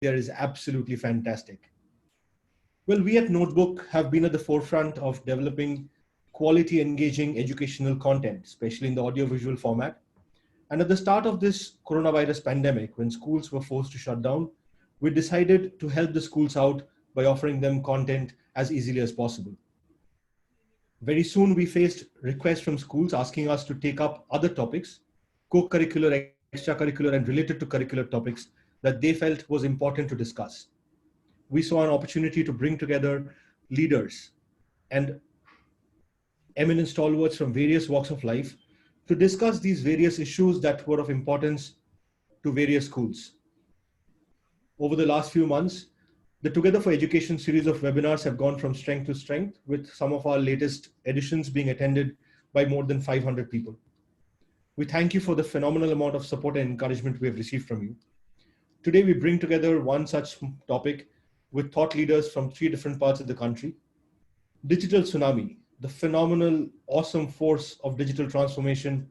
there is absolutely fantastic. Well, we at Notebook have been at the forefront of developing quality, engaging educational content, especially in the audiovisual format. And at the start of this coronavirus pandemic, when schools were forced to shut down, we decided to help the schools out by offering them content as easily as possible. Very soon, we faced requests from schools asking us to take up other topics, co curricular, extracurricular, and related to curricular topics that they felt was important to discuss. We saw an opportunity to bring together leaders and eminent stalwarts from various walks of life to discuss these various issues that were of importance to various schools. Over the last few months, the Together for Education series of webinars have gone from strength to strength, with some of our latest editions being attended by more than 500 people. We thank you for the phenomenal amount of support and encouragement we have received from you. Today, we bring together one such topic with thought leaders from 3 different parts of the country. Digital Tsunami, the phenomenal, awesome force of digital transformation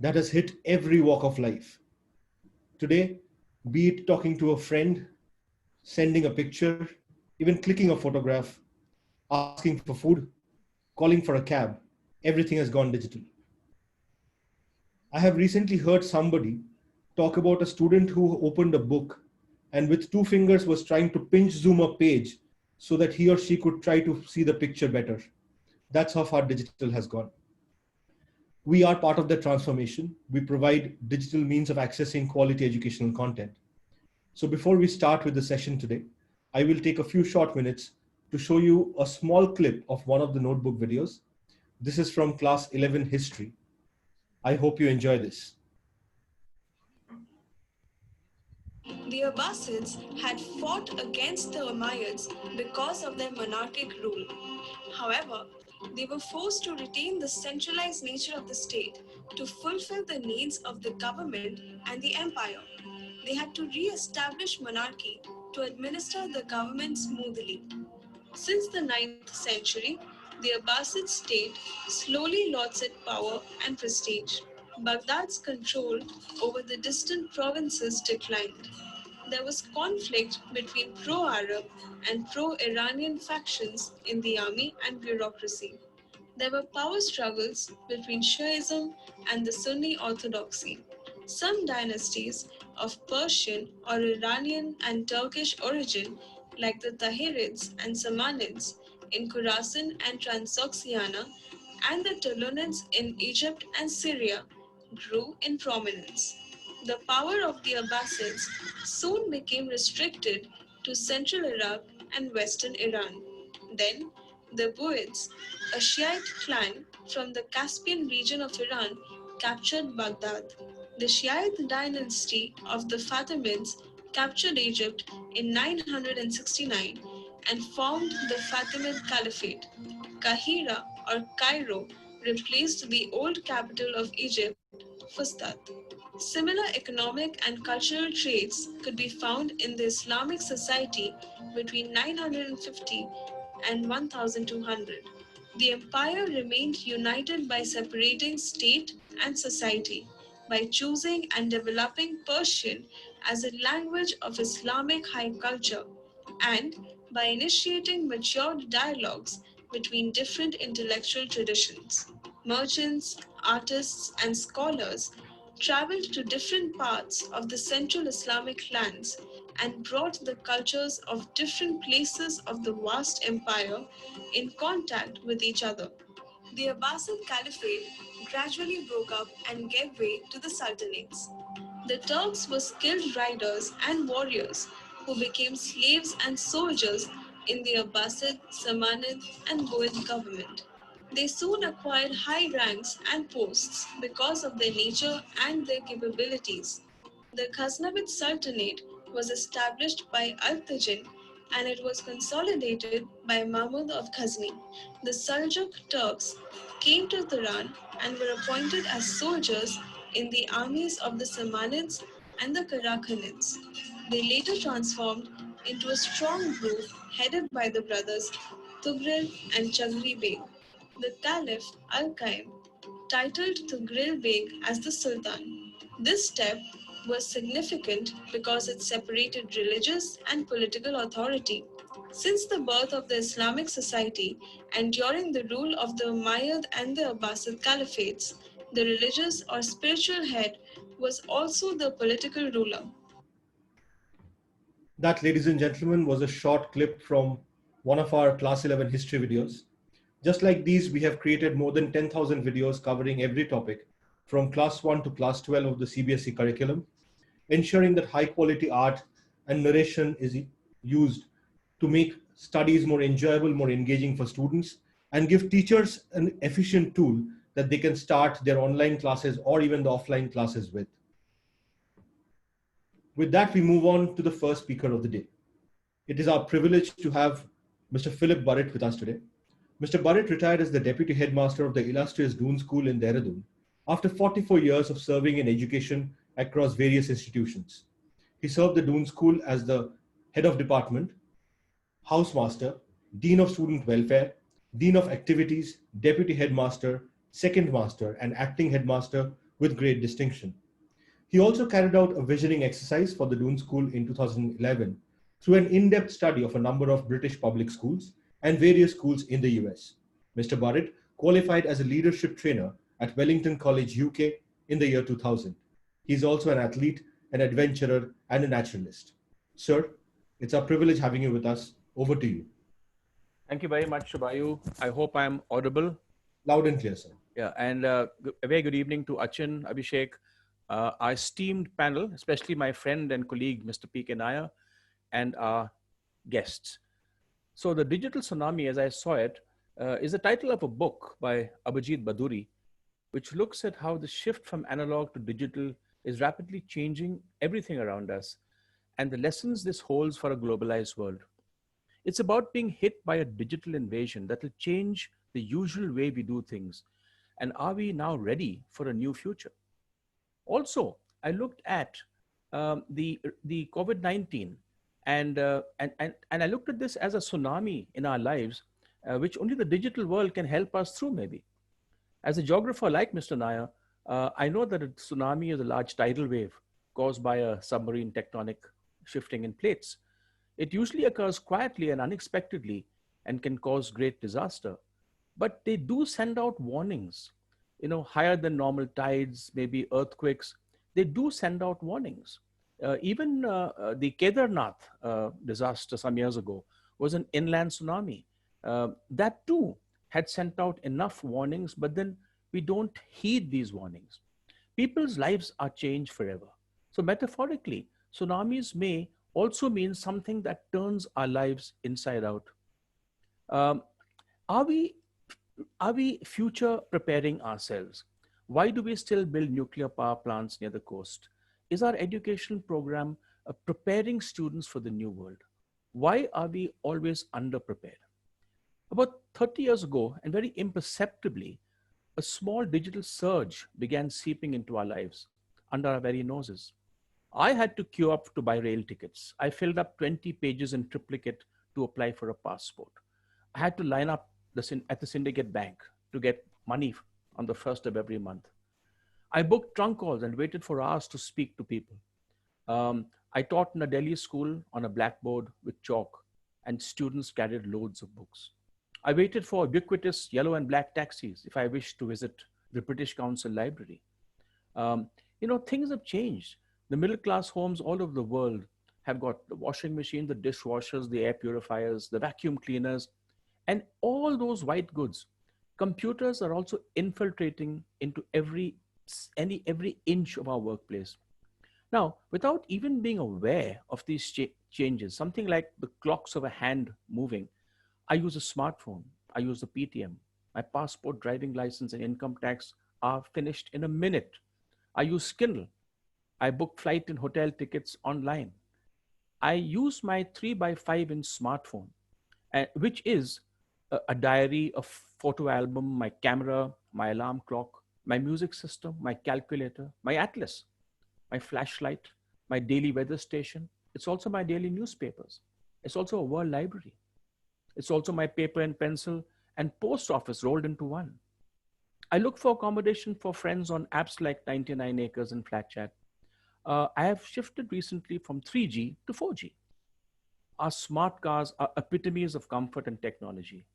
that has hit every walk of life. Today, be it talking to a friend, sending a picture, even clicking a photograph, asking for food, calling for a cab, everything has gone digital. I have recently heard somebody talk about a student who opened a book and with 2 fingers was trying to pinch zoom a page so that he or she could try to see the picture better. That's how far digital has gone. We are part of that transformation. We provide digital means of accessing quality educational content. So before we start with the session today, I will take a few short minutes to show you a small clip of one of the notebook videos. This is from class 11 history. I hope you enjoy this. The Abbasids had fought against the Umayyads because of their monarchic rule. However, they were forced to retain the centralized nature of the state to fulfill the needs of the government and the empire. They had to re-establish monarchy to administer the government smoothly. Since the 9th century, the Abbasid state slowly lost its power and prestige. Baghdad's control over the distant provinces declined. There was conflict between pro-Arab and pro-Iranian factions in the army and bureaucracy. There were power struggles between Shiism and the Sunni orthodoxy. Some dynasties of Persian or Iranian and Turkish origin, like the Tahirids and Samanids in Khorasan and Transoxiana, and the Tulunids in Egypt and Syria, grew in prominence. The power of the Abbasids soon became restricted to central Iraq and western Iran. Then, the Buyids, a Shiite clan from the Caspian region of Iran, captured Baghdad. The Shiite dynasty of the Fatimids captured Egypt in 969 and formed the Fatimid Caliphate. Kahira or Cairo replaced the old capital of Egypt, Fustat. Similar economic and cultural traits could be found in the Islamic society between 950 and 1200. The empire remained united by separating state and society, by choosing and developing Persian as a language of Islamic high culture, and by initiating matured dialogues between different intellectual traditions. Merchants, artists, and scholars traveled to different parts of the central Islamic lands and brought the cultures of different places of the vast empire in contact with each other. The Abbasid Caliphate gradually broke up and gave way to the Sultanates. The Turks were skilled riders and warriors who became slaves and soldiers in the Abbasid, Samanid, and Buyid government. They soon acquired high ranks and posts because of their nature and their capabilities. The Ghaznavid Sultanate was established by Al-Tajin and it was consolidated by Mahmud of Ghazni. The Seljuk Turks came to Tehran and were appointed as soldiers in the armies of the Samanids and the Karakhanids. They later transformed into a strong group headed by the brothers Tugril and Chagri Beg. The Caliph Al-Qaim titled Tugril Beg as the Sultan. This step was significant because it separated religious and political authority. Since the birth of the Islamic society and during the rule of the Umayyad and the Abbasid caliphates, the religious or spiritual head was also the political ruler. That, ladies and gentlemen, was a short clip from one of our Class 11 history videos. Just like these, we have created more than 10,000 videos covering every topic from Class 1 to Class 12 of the CBSE curriculum, ensuring that high quality art and narration is used to make studies more enjoyable, more engaging for students, and give teachers an efficient tool that they can start their online classes or even the offline classes with. With that, we move on to the first speaker of the day. It is our privilege to have Mr. Philip Burrett with us today. Mr. Barrett retired as the Deputy Headmaster of the illustrious Doon School in Dehradun after 44 years of serving in education across various institutions. He served the Doon School as the Head of Department, Housemaster, Dean of Student Welfare, Dean of Activities, Deputy Headmaster, Second Master, and Acting Headmaster with great distinction. He also carried out a visioning exercise for the Doon School in 2011 through an in-depth study of a number of British public schools and various schools in the US. Mr. Barrett qualified as a leadership trainer at Wellington College, UK in the year 2000. He is also an athlete, an adventurer, and a naturalist. Sir, it's our privilege having you with us. Over to you. Thank you very much, Shabayu. I hope I'm audible. Loud and clear, sir. Yeah, and a very good evening to Achin, Abhishek, our esteemed panel, especially my friend and colleague, Mr. P.K. Nair, and our guests. So the Digital Tsunami, as I saw it, is the title of a book by Abhijit Baduri, which looks at how the shift from analog to digital is rapidly changing everything around us and the lessons this holds for a globalized world. It's about being hit by a digital invasion that will change the usual way we do things. And are we now ready for a new future? Also, I looked at the COVID-19 and I looked at this as a tsunami in our lives, which only the digital world can help us through maybe. As a geographer like Mr. Nair, I know that a tsunami is a large tidal wave caused by a submarine tectonic shifting in plates. It usually occurs quietly and unexpectedly and can cause great disaster. But they do send out warnings, higher than normal tides, maybe earthquakes. They do send out warnings. Even the Kedarnath disaster some years ago was an inland tsunami. That too had sent out enough warnings, but then we don't heed these warnings. People's lives are changed forever. So metaphorically, tsunamis may also mean something that turns our lives inside out. Are we future preparing ourselves? Why do we still build nuclear power plants near the coast? Is our education program preparing students for the new world? Why are we always underprepared? About 30 years ago, and very imperceptibly, a small digital surge began seeping into our lives under our very noses. I had to queue up to buy rail tickets. I filled up 20 pages in triplicate to apply for a passport. I had to line up at the syndicate bank to get money on the first of every month. I booked trunk calls and waited for hours to speak to people. I taught in a Delhi school on a blackboard with chalk, and students carried loads of books. I waited for ubiquitous yellow and black taxis if I wished to visit the British Council Library. Things have changed. The middle class homes all over the world have got the washing machine, the dishwashers, the air purifiers, the vacuum cleaners, and all those white goods. Computers are also infiltrating into every inch of our workplace. Now, without even being aware of these changes, something like the clocks of a hand moving, I use a smartphone, I use a PTM. My passport, driving license, and income tax are finished in a minute. I use Kindle. I book flight and hotel tickets online. I use my 3x5-inch smartphone, which is a diary, a photo album, my camera, my alarm clock, my music system, my calculator, my atlas, my flashlight, my daily weather station. It's also my daily newspapers. It's also a world library. It's also my paper and pencil and post office rolled into one. I look for accommodation for friends on apps like 99 Acres and FlatChat. I have shifted recently from 3G to 4G. Our smart cars are epitomes of comfort and technology,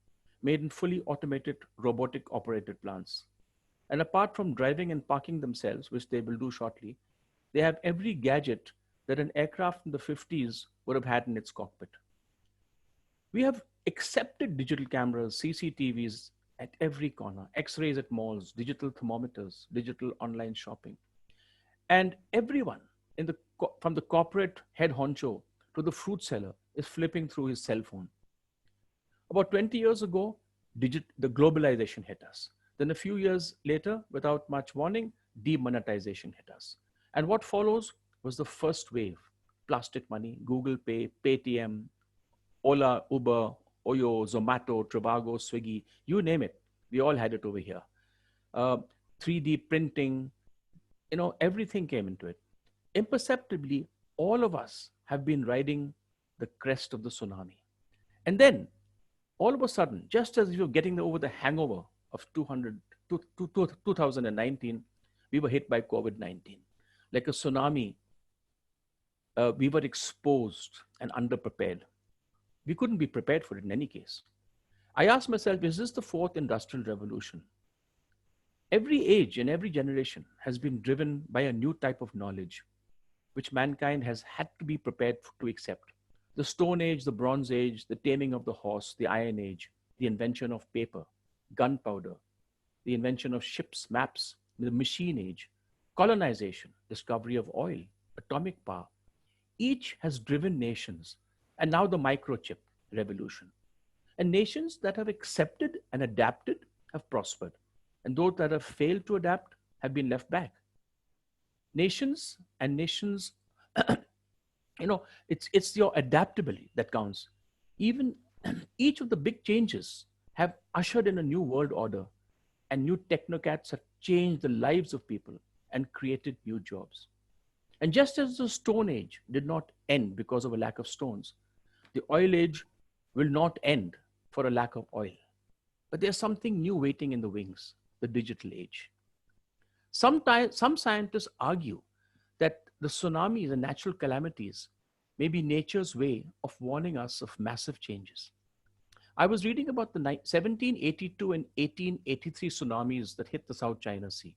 made in fully automated robotic operated plants. And apart from driving and parking themselves, which they will do shortly, they have every gadget that an aircraft in the 50s would have had in its cockpit. We have accepted digital cameras, CCTVs at every corner, X rays at malls, digital thermometers, digital online shopping. And everyone from the corporate head honcho to the fruit seller is flipping through his cell phone. About 20 years ago, the globalization hit us. Then a few years later, without much warning, demonetization hit us. And what follows was the first wave: plastic money, Google Pay, Paytm, Ola, Uber, Oyo, Zomato, Trivago, Swiggy, you name it. We all had it over here. Uh, 3D printing, everything came into it. Imperceptibly, all of us have been riding the crest of the tsunami. And then, all of a sudden, just as we were getting over the hangover of 2019, we were hit by COVID 19. Like a tsunami, we were exposed and underprepared. We couldn't be prepared for it in any case. I asked myself, is this the fourth industrial revolution? Every age and every generation has been driven by a new type of knowledge, which mankind has had to be prepared to accept. The Stone Age, the Bronze Age, the taming of the horse, the Iron Age, the invention of paper, gunpowder, the invention of ships, maps, the Machine Age, colonization, discovery of oil, atomic power. Each has driven nations, and now the microchip revolution. And nations that have accepted and adapted have prospered, and those that have failed to adapt have been left back. Nations, it's your adaptability that counts. Even each of the big changes have ushered in a new world order, and new technocrats have changed the lives of people and created new jobs. And just as the Stone Age did not end because of a lack of stones, the oil age will not end for a lack of oil. But there's something new waiting in the wings: the digital age. Some scientists argue that the tsunamis and natural calamities may be nature's way of warning us of massive changes. I was reading about the 1782 and 1883 tsunamis that hit the South China Sea,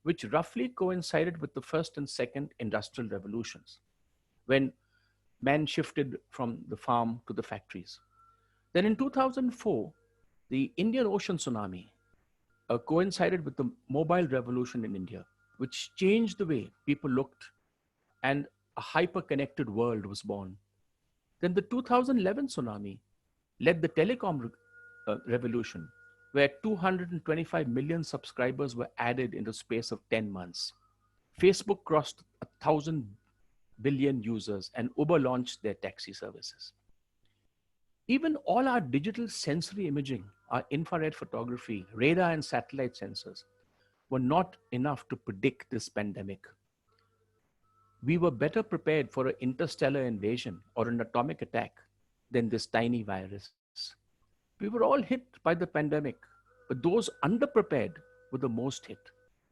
which roughly coincided with the first and second industrial revolutions, when man shifted from the farm to the factories. Then in 2004, the Indian Ocean tsunami coincided with the mobile revolution in India, which changed the way people looked, and a hyper-connected world was born. Then the 2011 tsunami led the telecom revolution, where 225 million subscribers were added in the space of 10 months. Facebook crossed 1,000 billion users, and Uber launched their taxi services. Even all our digital sensory imaging, our infrared photography, radar and satellite sensors were not enough to predict this pandemic. We were better prepared for an interstellar invasion or an atomic attack than this tiny virus. We were all hit by the pandemic, but those underprepared were the most hit.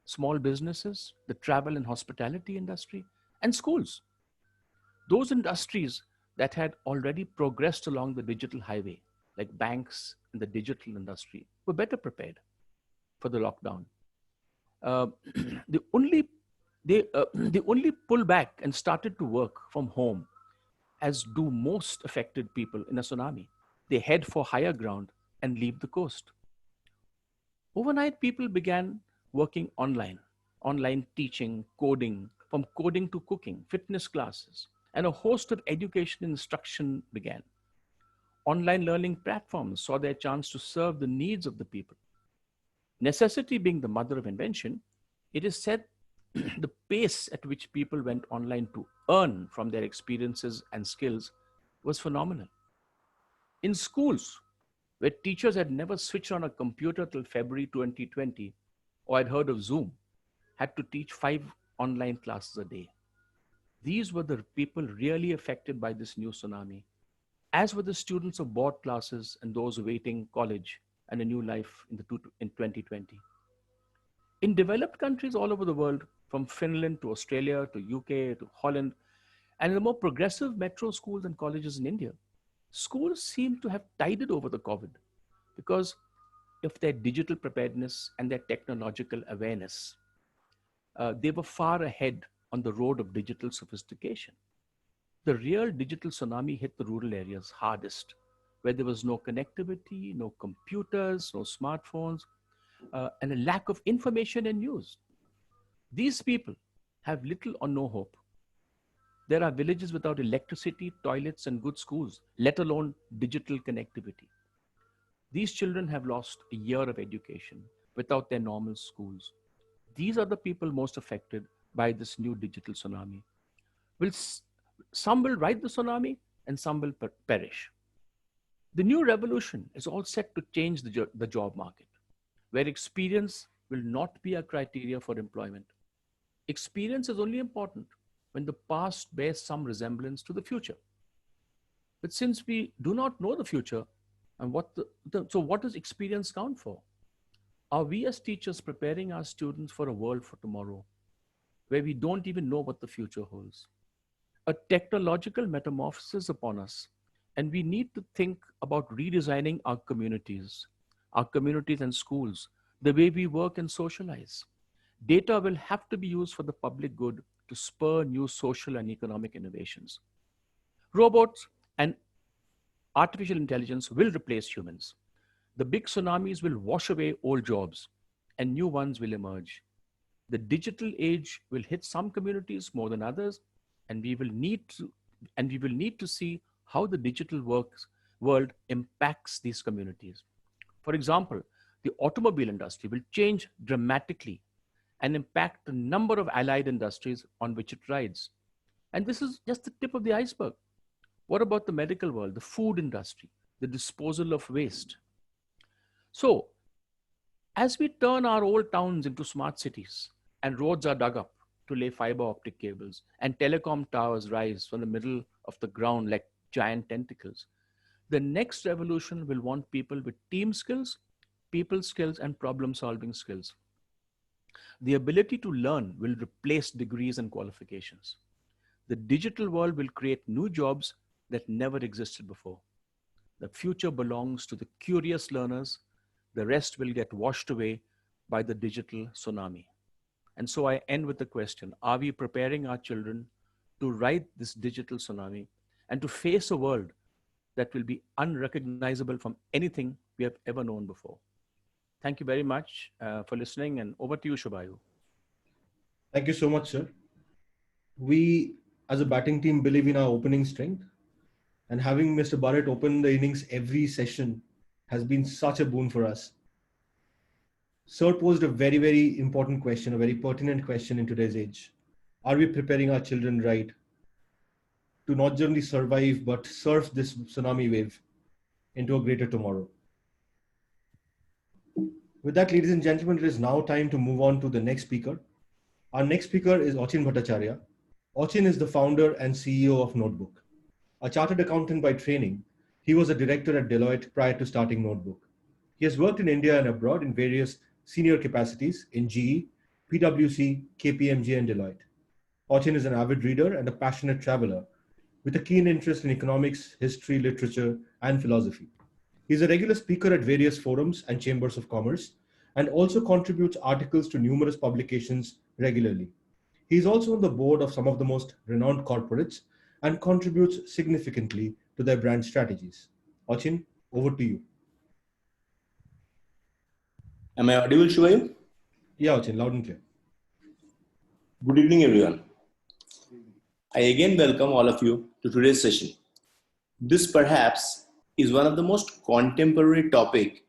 Small businesses, the travel and hospitality industry, and schools. Those industries that had already progressed along the digital highway, like banks and the digital industry, were better prepared for the lockdown. Uh, the only they only pull back and started to work from home, as do most affected people in a tsunami. They head for higher ground and leave the coast. Overnight, people began working online teaching, coding, from coding to cooking, fitness classes, and a host of education instruction began. Online learning platforms saw their chance to serve the needs of the people. Necessity being the mother of invention, it is said the pace at which people went online to earn from their experiences and skills was phenomenal. In schools, where teachers had never switched on a computer till February 2020, or had heard of Zoom, had to teach 5 online classes a day. These were the people really affected by this new tsunami, as were the students of board classes and those awaiting college and a new life in 2020. In developed countries all over the world, from Finland to Australia to UK to Holland, and in the more progressive metro schools and colleges in India, schools seem to have tided over the COVID because of their digital preparedness and their technological awareness. They were far ahead on the road of digital sophistication. The real digital tsunami hit the rural areas hardest, where there was no connectivity, no computers, no smartphones, and a lack of information and news. These people have little or no hope. There are villages without electricity, toilets, and good schools, let alone digital connectivity. These children have lost a year of education without their normal schools. These are the people most affected by this new digital tsunami. Will some will ride the tsunami and some will perish. The new revolution is all set to change the job market, where experience will not be a criteria for employment. Experience is only important when the past bears some resemblance to the future. But since we do not know the future, and so what does experience count for? Are we as teachers preparing our students for a world for tomorrow, where we don't even know what the future holds? A technological metamorphosis upon us, and we need to think about redesigning our communities and schools, the way we work and socialize. Data will have to be used for the public good to spur new social and economic innovations. Robots and artificial intelligence will replace humans. The big tsunamis will wash away old jobs and new ones will emerge. The digital age will hit some communities more than others, and we will need to see how the digital world impacts these communities. For example, the automobile industry will change dramatically and impact the number of allied industries on which it rides. And this is just the tip of the iceberg. What about the medical world, the food industry, the disposal of waste? So, as we turn our old towns into smart cities and roads are dug up to lay fiber optic cables and telecom towers rise from the middle of the ground like giant tentacles, the next revolution will want people with team skills, people skills, and problem solving skills. The ability to learn will replace degrees and qualifications. The digital world will create new jobs that never existed before. The future belongs to the curious learners. The rest will get washed away by the digital tsunami. And so I end with the question, are we preparing our children to ride this digital tsunami and to face a world that will be unrecognizable from anything we have ever known before? Thank you very much for listening, and over to you, Shubhayu. Thank you so much, sir. We, as a batting team, believe in our opening strength, and having Mr. Barrett open the innings every session has been such a boon for us. Sir posed a very, very important question, a very pertinent question in today's age. Are we preparing our children right to not only survive, but surf this tsunami wave into a greater tomorrow? With that, ladies and gentlemen, it is now time to move on to the next speaker. Our next speaker is Achin Bhattacharyya. Achin is the founder and CEO of Notebook. A chartered accountant by training, he was a director at Deloitte prior to starting Notebook. He has worked in India and abroad in various senior capacities in GE, PwC, KPMG, and Deloitte. Achin is an avid reader and a passionate traveler with a keen interest in economics, history, literature, and philosophy. He is a regular speaker at various forums and chambers of commerce, and also contributes articles to numerous publications regularly. He is also on the board of some of the most renowned corporates and contributes significantly to their brand strategies. Achin, over to you. Am I audible, Shubhayu? Yeah, Achin, loud and clear. Good evening, everyone. I again welcome all of you to today's session. This perhaps is one of the most contemporary topic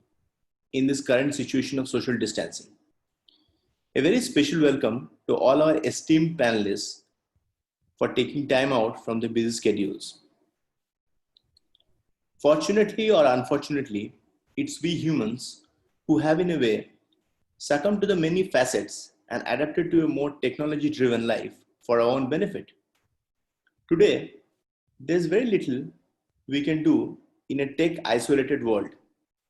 in this current situation of social distancing. A very special welcome to all our esteemed panelists for taking time out from their busy schedules. Fortunately or unfortunately, it's we humans who have in a way succumbed to the many facets and adapted to a more technology-driven life for our own benefit. Today, there's very little we can do in a tech-isolated world.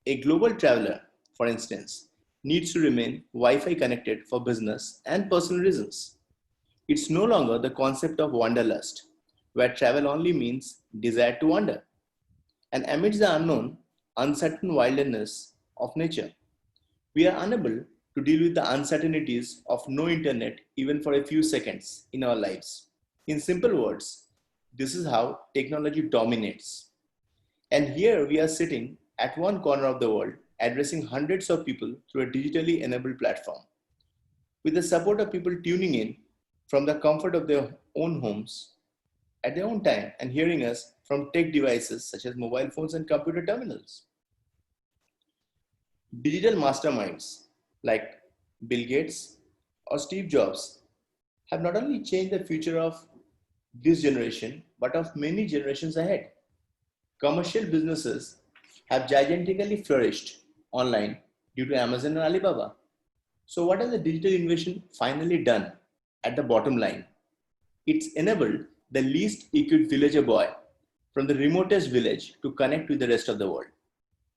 A global traveler, for instance, needs to remain Wi-Fi connected for business and personal reasons. It's no longer the concept of wanderlust, where travel only means desire to wander. And amidst the unknown, uncertain wilderness of nature, we are unable to deal with the uncertainties of no internet even for a few seconds in our lives. In simple words, this is how technology dominates. And here we are sitting at one corner of the world, addressing hundreds of people through a digitally enabled platform. With the support of people tuning in from the comfort of their own homes at their own time and hearing us from tech devices such as mobile phones and computer terminals. Digital masterminds like Bill Gates or Steve Jobs have not only changed the future of this generation, but of many generations ahead. Commercial businesses have gigantically flourished online due to Amazon and Alibaba. So what has the digital innovation finally done at the bottom line? It's enabled the least equipped villager boy from the remotest village to connect with the rest of the world.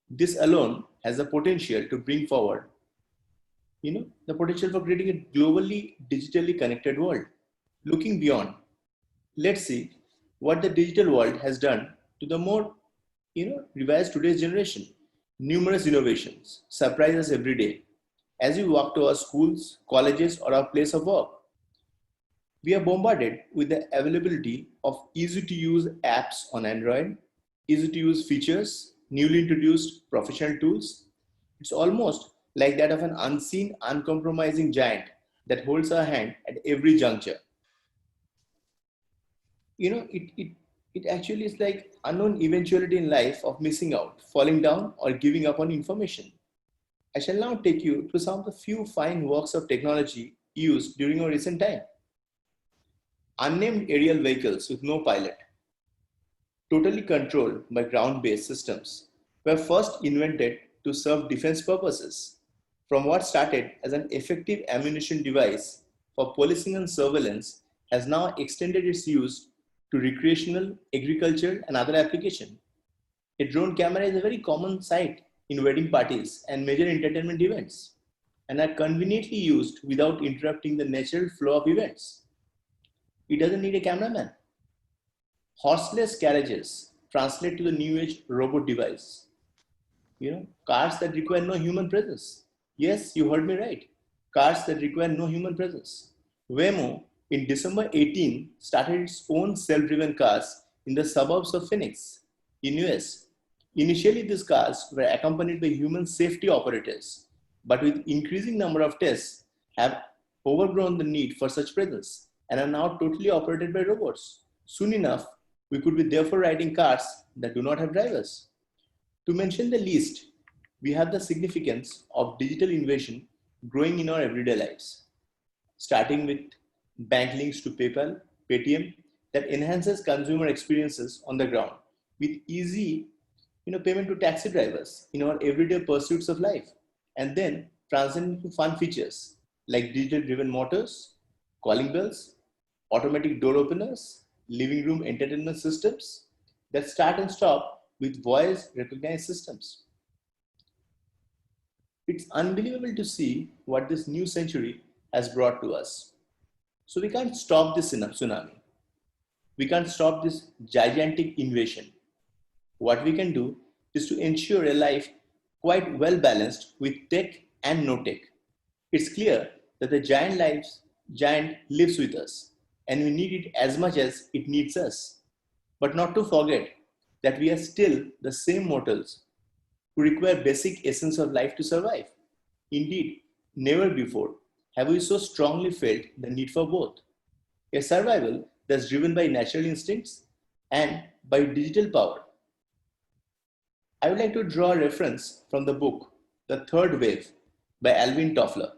This alone has the potential to bring forward, the potential for creating a globally digitally connected world. Looking beyond, let's see what the digital world has done to the more, revised today's generation. Numerous innovations surprise us every day as we walk to our schools, colleges, or our place of work. We are bombarded with the availability of easy to use apps on Android, easy to use features, newly introduced professional tools. It's almost like that of an unseen, uncompromising giant that holds our hand at every juncture. It actually is like unknown eventuality in life of missing out, falling down, or giving up on information. I shall now take you through some of the few fine works of technology used during our recent time. Unnamed aerial vehicles with no pilot, totally controlled by ground-based systems, were first invented to serve defense purposes. From what started as an effective ammunition device for policing and surveillance has now extended its use to recreational, agriculture, and other applications. A drone camera is a very common sight in wedding parties and major entertainment events, and are conveniently used without interrupting the natural flow of events. It doesn't need a cameraman. Horseless carriages translate to the new age robot device. Cars that require no human presence. Yes, you heard me right. Cars that require no human presence. Waymo in December 18 started its own self-driven cars in the suburbs of Phoenix in US. Initially, these cars were accompanied by human safety operators, but with increasing number of tests have overgrown the need for such presence and are now totally operated by robots. Soon enough, we could be therefore riding cars that do not have drivers. To mention the least, we have the significance of digital innovation growing in our everyday lives, starting with bank links to PayPal, Paytm, that enhances consumer experiences on the ground with easy payment to taxi drivers in our everyday pursuits of life, and then transcending to fun features like digital driven motors, calling bells, automatic door openers, living room entertainment systems that start and stop with voice recognized systems. It's unbelievable to see what this new century has brought to us. So we can't stop this tsunami. We can't stop this gigantic invasion. What we can do is to ensure a life quite well balanced with tech and no tech. It's clear that the giant lives with us, and we need it as much as it needs us. But not to forget that we are still the same mortals who require basic essence of life to survive. Indeed, never before have we so strongly felt the need for both. A survival that's driven by natural instincts and by digital power. I would like to draw a reference from the book, The Third Wave by Alvin Toffler.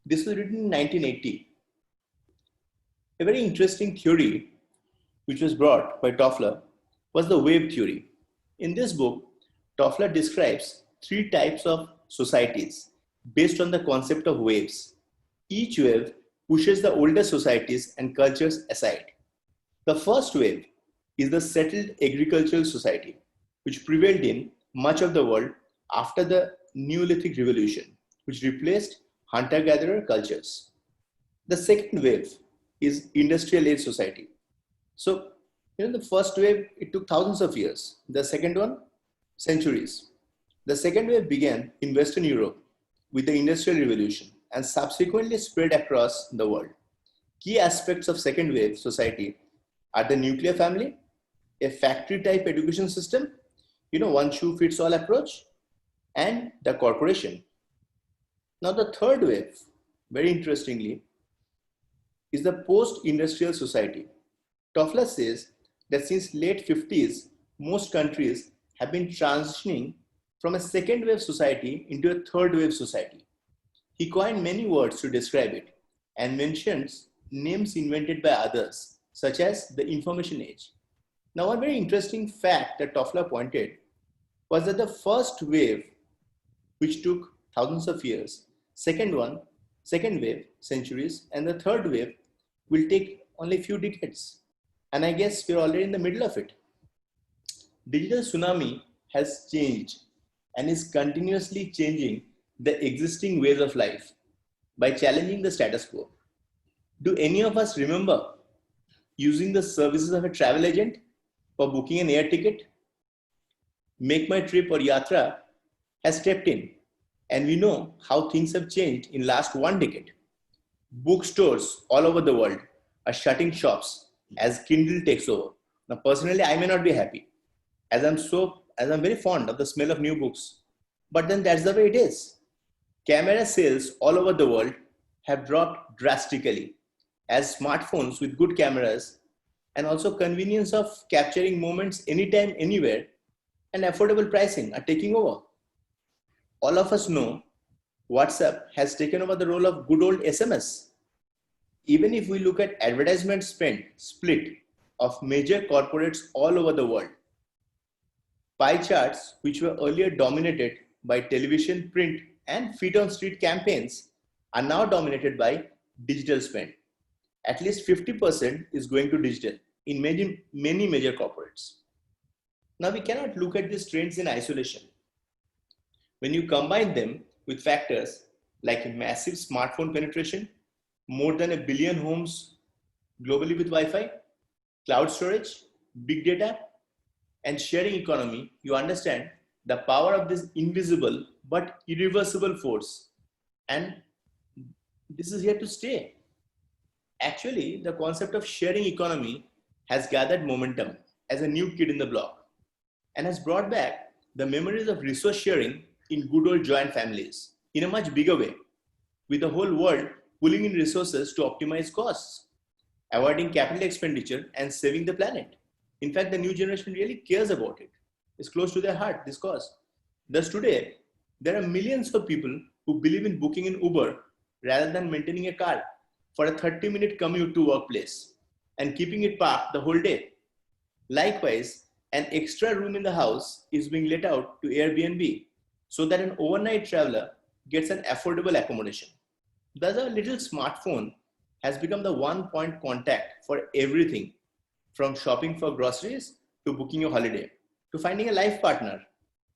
This was written in 1980. A very interesting theory which was brought by Toffler was the wave theory. In this book, Toffler describes three types of societies based on the concept of waves. Each wave pushes the older societies and cultures aside. The first wave is the settled agricultural society, which prevailed in much of the world after the Neolithic Revolution, which replaced hunter-gatherer cultures. The second wave is industrial age society. So, the first wave, it took thousands of years. The second one, centuries. The second wave began in Western Europe with the Industrial Revolution and subsequently spread across the world. Key aspects of second wave society are the nuclear family, a factory type education system, one shoe fits all approach, and the corporation. Now the third wave, very interestingly, is the post-industrial society. Toffler says that since late 50s, most countries have been transitioning from a second wave society into a third wave society. He coined many words to describe it and mentions names invented by others, such as the information age. Now, one very interesting fact that Toffler pointed was that the first wave, which took thousands of years, second wave, centuries, and the third wave will take only a few decades. And I guess we're already in the middle of it. Digital Tsunami has changed and is continuously changing the existing ways of life by challenging the status quo. Do any of us remember using the services of a travel agent for booking an air ticket? Make My Trip or Yatra has stepped in, and we know how things have changed in last 1 decade. Bookstores all over the world are shutting shops as Kindle takes over. Now, personally, I may not be happy as I'm very fond of the smell of new books, but then that's the way it is. Camera sales all over the world have dropped drastically as smartphones with good cameras and also convenience of capturing moments anytime, anywhere, and affordable pricing are taking over. All of us know WhatsApp has taken over the role of good old SMS. Even if we look at advertisement spend split of major corporates all over the world, pie charts, which were earlier dominated by television, print, and feet on street campaigns, are now dominated by digital spend. At least 50% is going to digital in many major corporates. Now, we cannot look at these trends in isolation. When you combine them with factors like massive smartphone penetration, more than 1 billion homes globally with Wi-Fi, cloud storage, big data, and sharing economy, you understand the power of this invisible but irreversible force. And this is here to stay. Actually, the concept of sharing economy has gathered momentum as a new kid in the block and has brought back the memories of resource sharing in good old joint families in a much bigger way, with the whole world pulling in resources to optimize costs, avoiding capital expenditure and saving the planet. In fact, the new generation really cares about it. It's close to their heart, this cause. Thus today, there are millions of people who believe in booking an Uber rather than maintaining a car for a 30-minute commute to workplace and keeping it parked the whole day. Likewise, an extra room in the house is being let out to Airbnb so that an overnight traveler gets an affordable accommodation. Thus, our little smartphone has become the one-point contact for everything, from shopping for groceries to booking a holiday, to finding a life partner,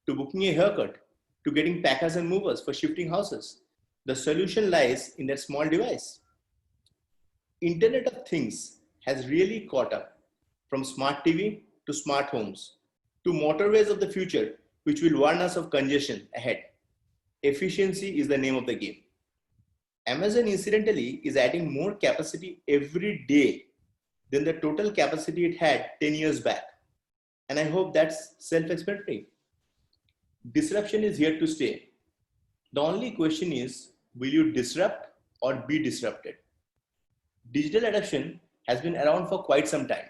to booking a haircut, to getting packers and movers for shifting houses. The solution lies in that small device. Internet of Things has really caught up, from smart TV to smart homes, to motorways of the future, which will warn us of congestion ahead. Efficiency is the name of the game. Amazon, incidentally, is adding more capacity every day than the total capacity it had 10 years back. And I hope that's self-explanatory. Disruption is here to stay. The only question is, will you disrupt or be disrupted? Digital adoption has been around for quite some time.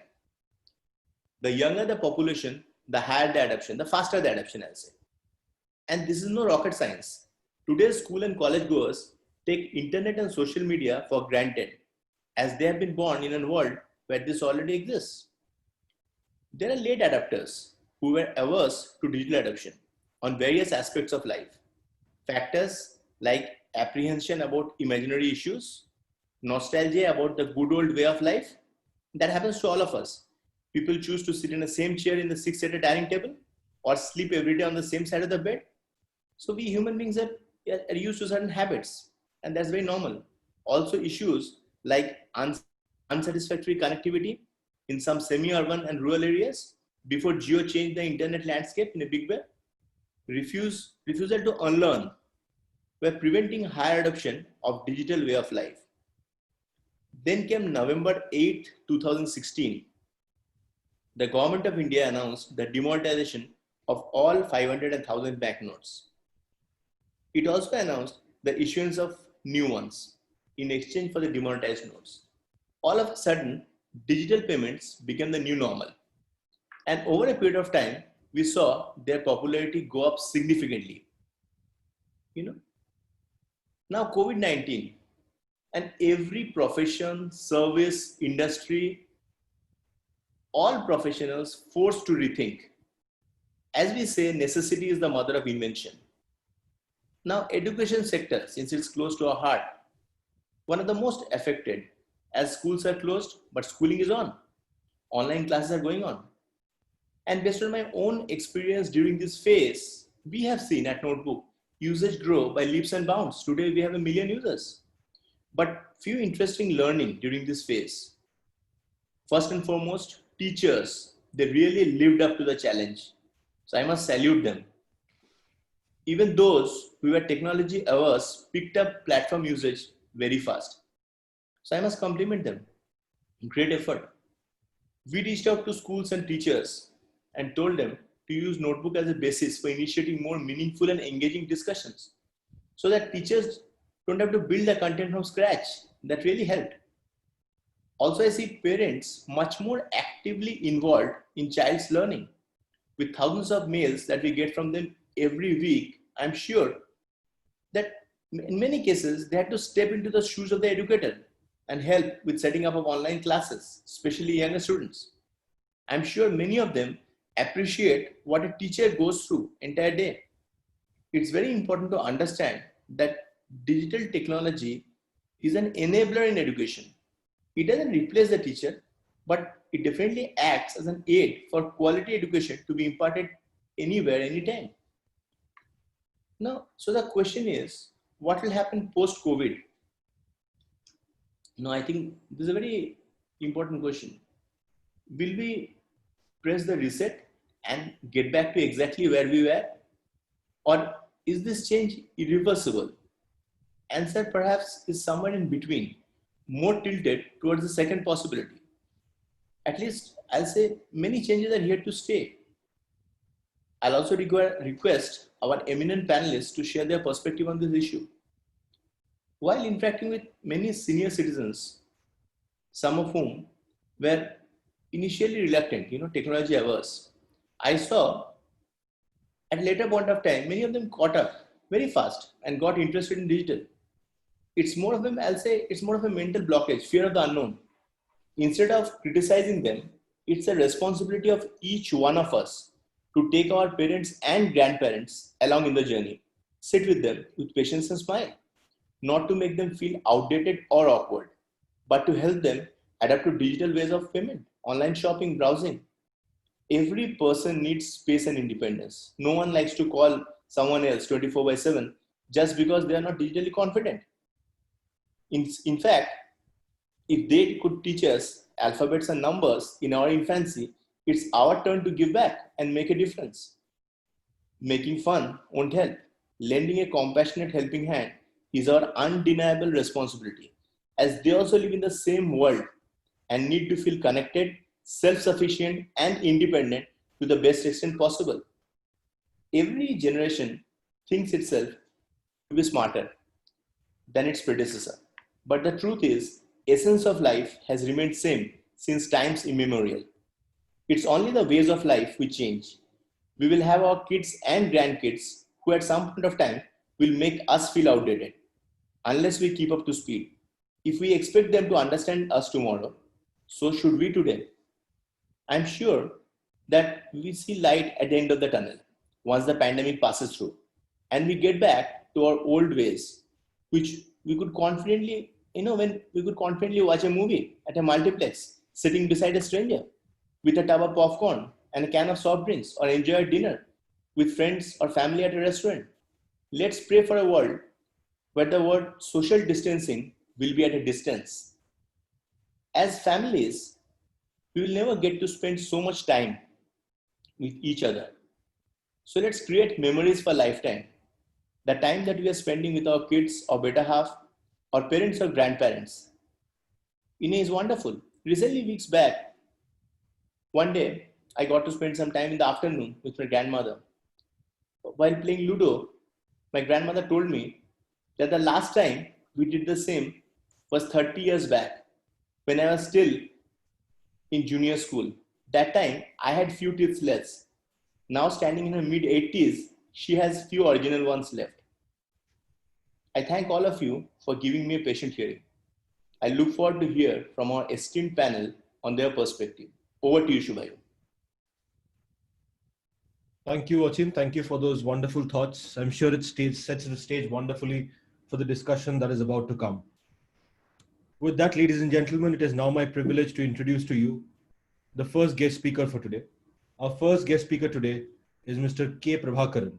The younger the population, the higher the adoption, the faster the adoption, I'll say. And this is no rocket science. Today's school and college goers take internet and social media for granted, as they have been born in a world where this already exists. There are late adopters who were averse to digital adoption on various aspects of life. Factors like apprehension about imaginary issues, nostalgia about the good old way of life, that happens to all of us. People choose to sit in the same chair in the 6-seater dining table or sleep every day on the same side of the bed. So we human beings are used to certain habits, and that's very normal. Also issues like uncertainty unsatisfactory connectivity in some semi-urban and rural areas before Jio changed the internet landscape in a big way. Refusal to unlearn were preventing higher adoption of digital way of life. Then came November 8, 2016. The government of India announced the demonetization of all 500 and 1000 banknotes. It also announced the issuance of new ones in exchange for the demonetized notes. All of a sudden, digital payments became the new normal. And over a period of time, we saw their popularity go up significantly. Now COVID-19 and every profession, service, industry, all professionals forced to rethink. As we say, necessity is the mother of invention. Now, education sector, since it's close to our heart, one of the most affected, as schools are closed, but schooling is on. Online classes are going on. And based on my own experience during this phase, we have seen at Notebook usage grow by leaps and bounds. Today, we have 1 million users. But few interesting learning during this phase. First and foremost, teachers, they really lived up to the challenge. So I must salute them. Even those who were technology averse picked up platform usage very fast. So I must compliment them. Great effort. We reached out to schools and teachers and told them to use Notebook as a basis for initiating more meaningful and engaging discussions so that teachers don't have to build the content from scratch. That really helped. Also, I see parents much more actively involved in child's learning. With thousands of mails that we get from them every week, I'm sure that in many cases, they had to step into the shoes of the educator and help with setting up of online classes, especially younger students. I'm sure many of them appreciate what a teacher goes through entire day. It's very important to understand that digital technology is an enabler in education. It doesn't replace the teacher, but it definitely acts as an aid for quality education to be imparted anywhere, anytime. Now, so the question is, what will happen post-COVID? Now, I think this is a very important question. Will we press the reset and get back to exactly where we were? Or is this change irreversible? Answer perhaps is somewhere in between, more tilted towards the second possibility. At least I'll say many changes are here to stay. I'll also request our eminent panelists to share their perspective on this issue. While interacting with many senior citizens, some of whom were initially reluctant, technology averse, I saw at a later point of time, many of them caught up very fast and got interested in digital. It's more of them, I'll say, it's more of a mental blockage, fear of the unknown. Instead of criticizing them, it's a responsibility of each one of us to take our parents and grandparents along in the journey. Sit with them with patience and smile, not to make them feel outdated or awkward, but to help them adapt to digital ways of payment, online shopping, browsing. Every person needs space and independence. No one likes to call someone else 24/7 just because they are not digitally confident. In fact, if they could teach us alphabets and numbers in our infancy, it's our turn to give back and make a difference. Making fun won't help. Lending a compassionate helping hand is our undeniable responsibility, as they also live in the same world and need to feel connected, self-sufficient, and independent to the best extent possible. Every generation thinks itself to be smarter than its predecessor. But the truth is, essence of life has remained same since times immemorial. It's only the ways of life we change. We will have our kids and grandkids who at some point of time will make us feel outdated unless we keep up to speed. If we expect them to understand us tomorrow, so should we today. I'm sure that we see light at the end of the tunnel once the pandemic passes through and we get back to our old ways, which we could confidently, when we could confidently watch a movie at a multiplex, sitting beside a stranger with a tub of popcorn and a can of soft drinks, or enjoy a dinner with friends or family at a restaurant. Let's pray for a world where the word social distancing will be at a distance. As families, we will never get to spend so much time with each other. So let's create memories for a lifetime. The time that we are spending with our kids or better half, or parents or grandparents. Ine is wonderful. Recently, weeks back, one day, I got to spend some time in the afternoon with my grandmother. While playing Ludo, my grandmother told me that the last time we did the same was 30 years back when I was still in junior school. That time, I had few teeth less. Now standing in her mid 80s, she has few original ones left. I thank all of you for giving me a patient hearing. I look forward to hear from our esteemed panel on their perspective. Over to you, Shubhayu. Thank you, Achin. Thank you for those wonderful thoughts. I'm sure it sets the stage wonderfully for the discussion that is about to come. With that, ladies and gentlemen, it is now my privilege to introduce to you the first guest speaker for today. Our first guest speaker today is Mr. K. Prabhakaran.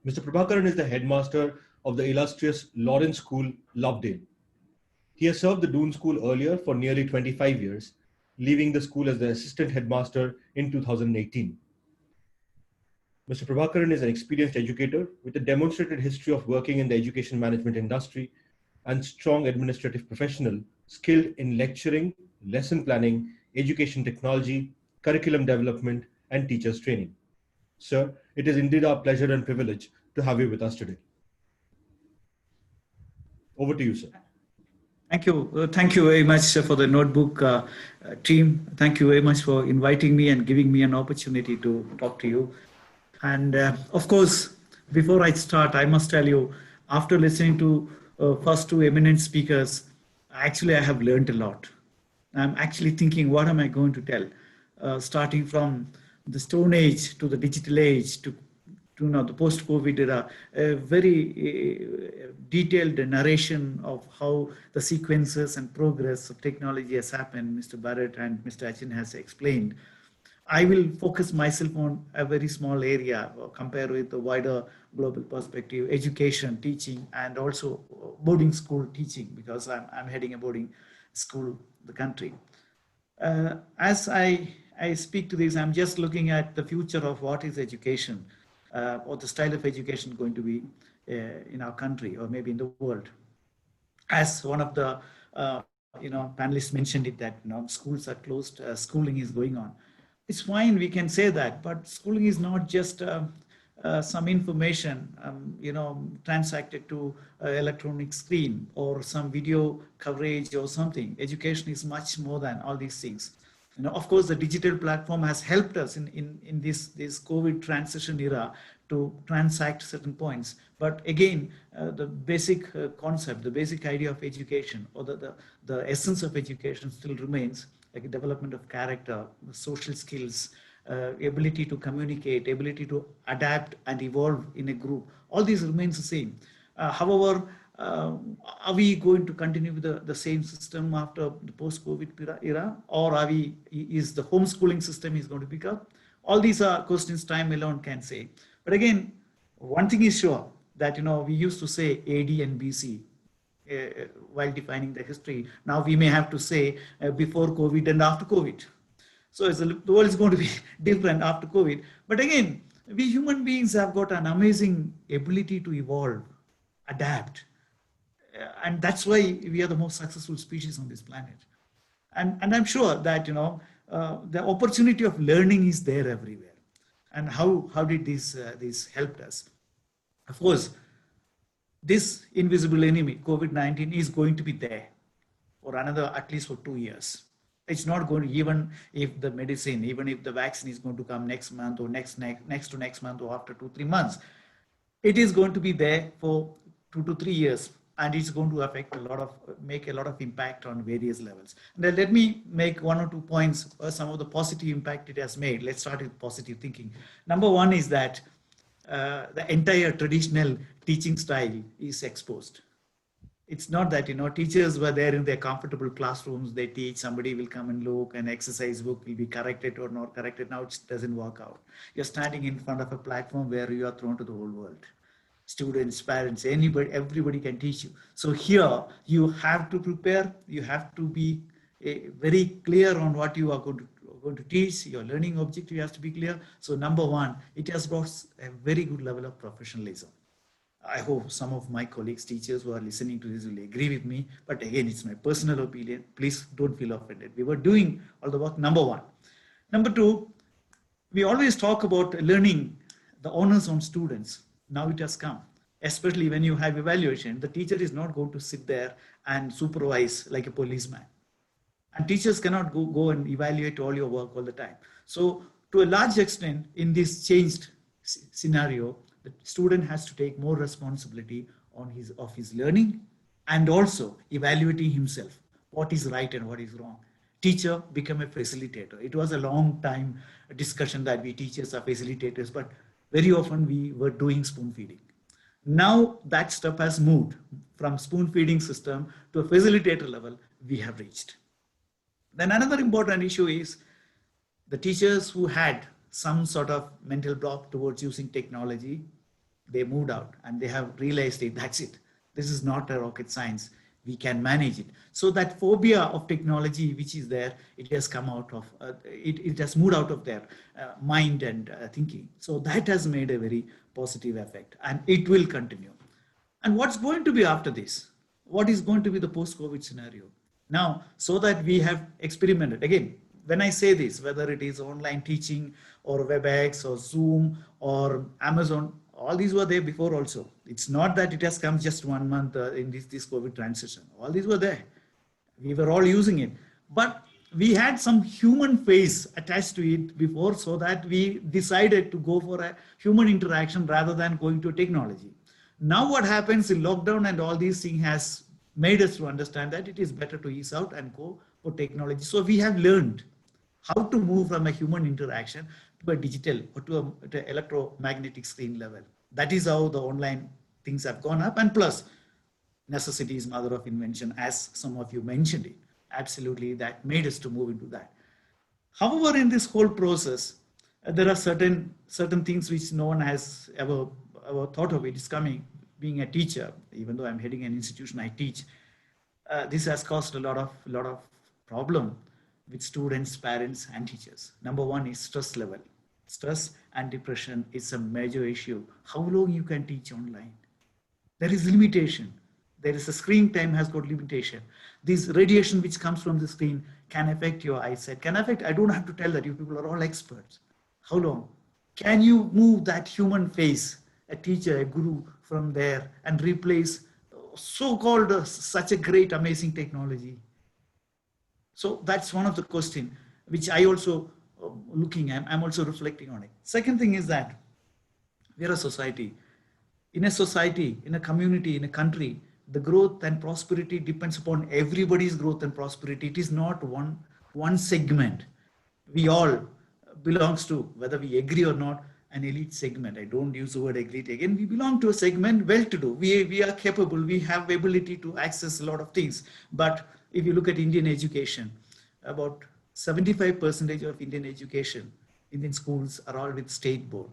Mr. Prabhakaran is the headmaster of the illustrious Lawrence School, Lovedale. He has served the Doon School earlier for nearly 25 years, leaving the school as the assistant headmaster in 2018. Mr. Prabhakaran is an experienced educator with a demonstrated history of working in the education management industry and strong administrative professional skilled in lecturing, lesson planning, education technology, curriculum development, and teachers training. Sir, it is indeed our pleasure and privilege to have you with us today. Over to you, sir. Thank you. Thank you very much for the notebook team. Thank you very much for inviting me and giving me an opportunity to talk to you. And of course, before I start, I must tell you, after listening to first two eminent speakers, actually I have learned a lot. I'm actually thinking, what am I going to tell? Starting from the Stone Age to the digital age to now the post-COVID era, a very detailed narration of how the sequences and progress of technology has happened. Mr. Barrett and Mr. Achin has explained. I will focus myself on a very small area compared with the wider global perspective, education, teaching, and also boarding school teaching, because I'm heading a boarding school in the country. As I speak to this, I'm just looking at the future of what is education, or the style of education going to be in our country or maybe in the world. As one of the panelists mentioned it, that schools are closed, schooling is going on. It's fine, we can say that, but schooling is not just some information, transacted to electronic screen or some video coverage or something. Education is much more than all these things. Of course, the digital platform has helped us in this COVID transition era to transact certain points. But again, the basic concept, the basic idea of education, or the essence of education still remains, like a development of character, social skills, ability to communicate, ability to adapt and evolve in a group. All these remains the same. However, are we going to continue with the same system after the post-COVID era, or is the homeschooling system is going to pick up? All these are questions time alone can say. But again, one thing is sure, that we used to say AD and BC while defining the history. Now we may have to say before COVID and after COVID. So the world is going to be different after COVID. But again, we human beings have got an amazing ability to evolve, adapt. And that's why we are the most successful species on this planet. And I'm sure that, the opportunity of learning is there everywhere. And how did this help us? Of course, this invisible enemy, COVID-19, is going to be there for another, at least for 2 years. It's not going to, even if the medicine, even if the vaccine is going to come next month or next to next month or after 2-3 months, it is going to be there for 2 to 3 years. And it's going to make a lot of impact on various levels. Now, let me make 1 or 2 points, some of the positive impact it has made. Let's start with positive thinking. Number one is that the entire traditional teaching style is exposed. It's not that, teachers were there in their comfortable classrooms, they teach, somebody will come and look, an exercise book will be corrected or not corrected. Now it doesn't work out. You're standing in front of a platform where you are thrown to the whole world. Students, parents, anybody, everybody can teach you. So here you have to prepare, you have to be very clear on what you are going to teach. Your learning objective has to be clear. So number one, it has got a very good level of professionalism. I hope some of my colleagues, teachers who are listening to this will agree with me. But again, it's my personal opinion. Please don't feel offended. We were doing all the work, number one. Number two, we always talk about learning the onus on students. Now it has come, especially when you have evaluation. The teacher is not going to sit there and supervise like a policeman. And teachers cannot go and evaluate all your work all the time. So to a large extent, in this changed scenario, the student has to take more responsibility of his learning and also evaluating himself, what is right and what is wrong. Teacher become a facilitator. It was a long time discussion that we teachers are facilitators, but very often we were doing spoon feeding. Now that step has moved from spoon feeding system to a facilitator level we have reached. Then another important issue is the teachers who had some sort of mental block towards using technology, they moved out and they have realized it. That's it. This is not a rocket science. We can manage it. So that phobia of technology, which is there, it has come out of, it has moved out of their mind and thinking. So that has made a very positive effect and it will continue. And what's going to be after this? What is going to be the post-COVID scenario? Now, so that we have experimented, again, when I say this, whether it is online teaching or WebEx or Zoom or Amazon, all these were there before also. It's not that it has come just 1 month in this COVID transition. All these were there. We were all using it. But we had some human face attached to it before so that we decided to go for a human interaction rather than going to technology. Now what happens in lockdown and all these things has made us to understand that it is better to ease out and go for technology. So we have learned how to move from a human interaction to a digital or to an electromagnetic screen level. That is how the online things have gone up. And plus, necessity is mother of invention, as some of you mentioned it. Absolutely, that made us to move into that. However, in this whole process, there are certain things which no one has ever thought of. It is coming. Being a teacher, even though I'm heading an institution, I teach. This has caused a lot of problem with students, parents, and teachers. Number one is stress level. Stress and depression is a major issue. How long you can teach online? There is limitation. There is a screen time has got limitation. This radiation which comes from the screen can affect your eyesight, can affect, I don't have to tell that, you people are all experts. How long? Can you move that human face, a teacher, a guru from there and replace so-called such a great, amazing technology? So that's one of the questions which I also looking at. I'm also reflecting on it. Second thing is that we're a society. In a society, in a community, in a country, the growth and prosperity depends upon everybody's growth and prosperity. It is not one segment. We all belongs to, whether we agree or not, an elite segment. I don't use the word elite again. We belong to a segment well-to-do. We are capable. We have ability to access a lot of things. But if you look at Indian education, about 75% of Indian education, Indian schools are all with state board.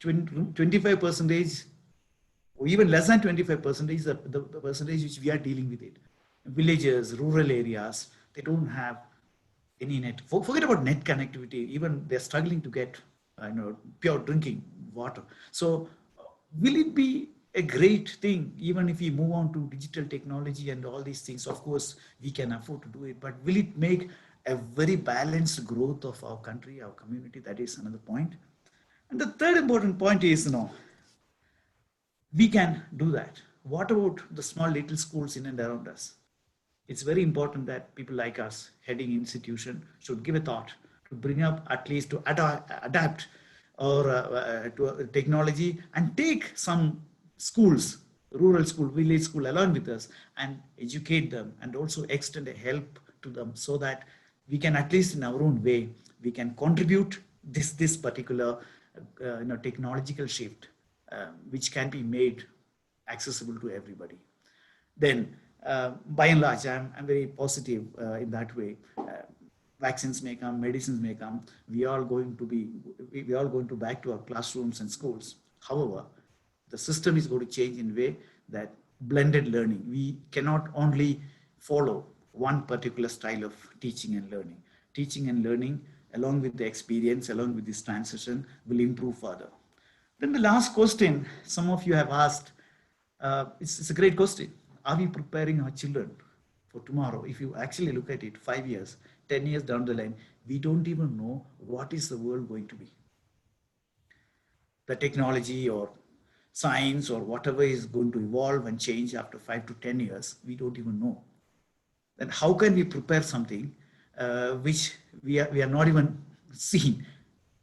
25%, or even less than 25% is the percentage which we are dealing with it. Villages, rural areas, they don't have any net. Forget about net connectivity. Even they're struggling to get pure drinking water. So will it be a great thing, even if we move on to digital technology and all these things? Of course, we can afford to do it, but will it make a very balanced growth of our country, our community? That is another point. And the third important point is, we can do that. What about the small little schools in and around us? It's very important that people like us, heading institution, should give a thought to bring up, at least to adapt or to technology and take some schools, rural school, village school along with us and educate them and also extend a help to them so that we can, at least in our own way, we can contribute this particular technological shift which can be made accessible to everybody. Then by and large, I'm very positive in that way. Vaccines may come, medicines may come. We are all going to back to our classrooms and schools. However, the system is going to change in a way that blended learning. We cannot only follow one particular style of teaching and learning. Teaching and learning, along with the experience, along with this transition, will improve further. Then the last question some of you have asked, it's a great question. Are we preparing our children for tomorrow? If you actually look at it, 5 years, 10 years down the line, we don't even know what is the world going to be. The technology or science or whatever is going to evolve and change after 5 to 10 years, we don't even know. Then how can we prepare something which we are not even seeing,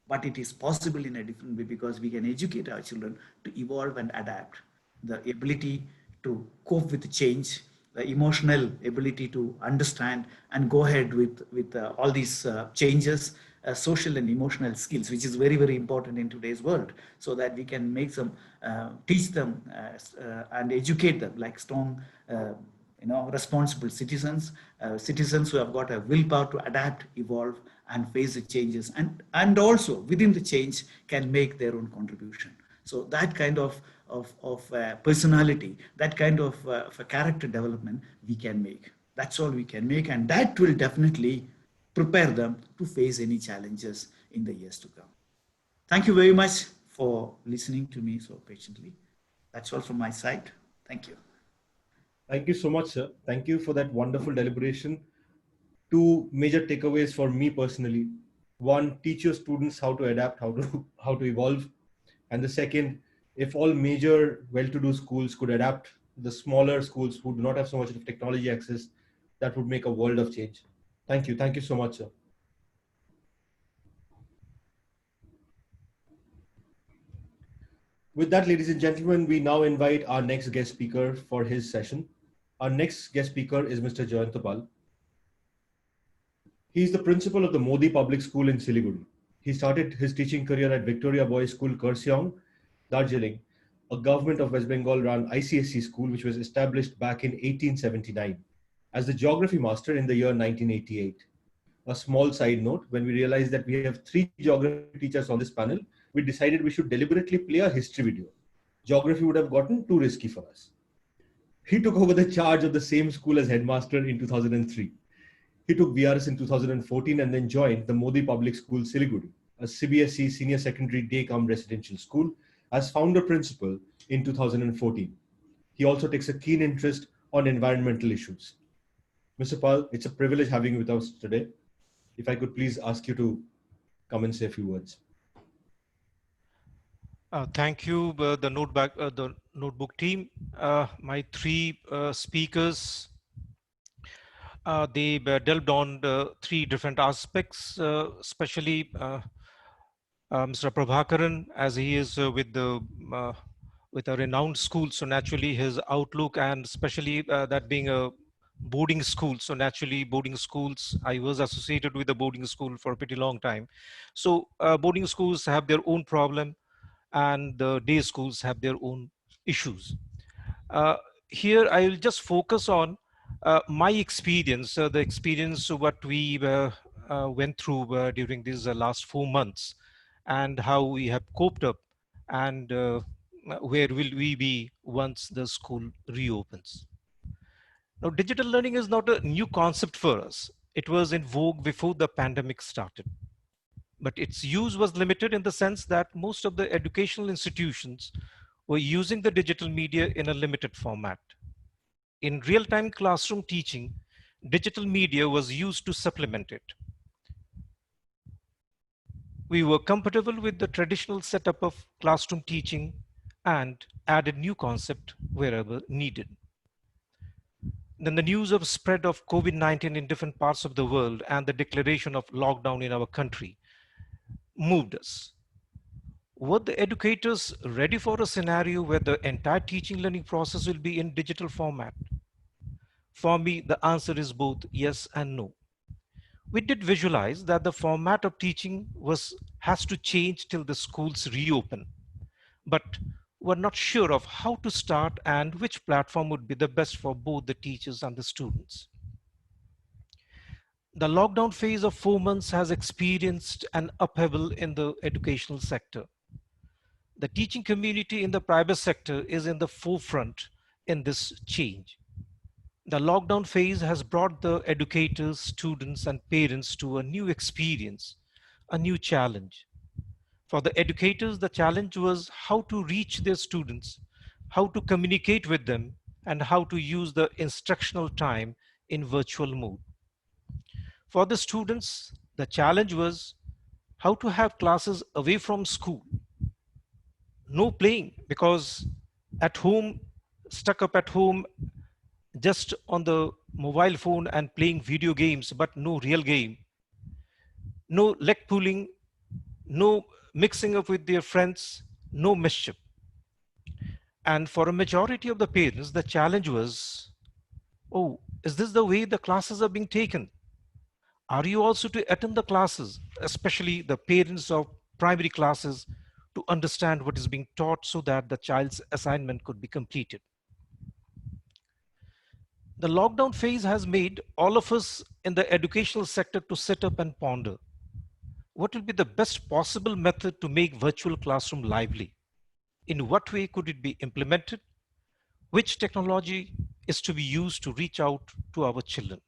but it is possible in a different way, because we can educate our children to evolve and adapt, the ability to cope with change, the emotional ability to understand and go ahead with all these changes, social and emotional skills, which is very, very important in today's world, so that we can make them, teach them and educate them like strong, responsible citizens, citizens who have got a willpower to adapt, evolve, and face the changes, and also within the change can make their own contribution. So that kind of personality, that kind of a character development we can make. That's all we can make, and that will definitely prepare them to face any challenges in the years to come. Thank you very much for listening to me so patiently. That's all from my side. Thank you. Thank you so much, sir. Thank you for that wonderful deliberation. Two major takeaways for me personally. One, teach your students how to adapt, how to evolve. And the second, if all major well-to-do schools could adapt, the smaller schools who do not have so much of technology access, that would make a world of change. Thank you. Thank you so much, sir. With that, ladies and gentlemen, we now invite our next guest speaker for his session. Our next guest speaker is Mr. Jayanta. He is the principal of the Modi Public School in Siliguri. He started his teaching career at Victoria Boys School, Kurseong, Darjeeling, a government of West Bengal run ICSE school which was established back in 1879, as the geography master in the year 1988. A small side note, when we realized that we have 3 geography teachers on this panel, we decided we should deliberately play a history video. Geography would have gotten too risky for us. He took over the charge of the same school as headmaster in 2003. He took VRS in 2014 and then joined the Modi Public School Siliguri, a CBSE senior secondary day-cum residential school, as founder principal in 2014. He also takes a keen interest on environmental issues. Mr. Pal, it's a privilege having you with us today. If I could please ask you to come and say a few words. Thank you, the notebook team. My 3 speakers, they delved on the 3 different aspects, especially Mr. Prabhakaran, as he is with a renowned school, so naturally his outlook, and especially that being a boarding school, so naturally boarding schools, I was associated with the boarding school for a pretty long time. So boarding schools have their own problem, and the day schools have their own issues. Here I will just focus on my experience, the experience of what we went through during these last 4 months, and how we have coped up, and where will we be once the school reopens. Now, digital learning is not a new concept for us. It was in vogue before the pandemic started. But its use was limited in the sense that most of the educational institutions were using the digital media in a limited format. In real-time classroom teaching, digital media was used to supplement it. We were compatible with the traditional setup of classroom teaching and added new concepts wherever needed. Then the news of spread of COVID-19 in different parts of the world and the declaration of lockdown in our country moved us. Were the educators ready for a scenario where the entire teaching learning process will be in digital format? For me, the answer is both yes and no. We did visualize that the format of teaching has to change till the schools reopen, but we're not sure of how to start and which platform would be the best for both the teachers and the students. The lockdown phase of 4 months has experienced an upheaval in the educational sector. The teaching community in the private sector is in the forefront in this change. The lockdown phase has brought the educators, students, and parents to a new experience, a new challenge. For the educators, the challenge was how to reach their students, how to communicate with them, and how to use the instructional time in virtual mode. For the students, the challenge was how to have classes away from school. No playing, because at home, stuck up at home, just on the mobile phone and playing video games, but no real game. No leg pulling, no mixing up with their friends, no mischief. And for a majority of the parents, the challenge was, oh, is this the way the classes are being taken? Are you also to attend the classes, especially the parents of primary classes, to understand what is being taught so that the child's assignment could be completed? The lockdown phase has made all of us in the educational sector to sit up and ponder what will be the best possible method to make virtual classroom lively. In what way could it be implemented? Which technology is to be used to reach out to our children?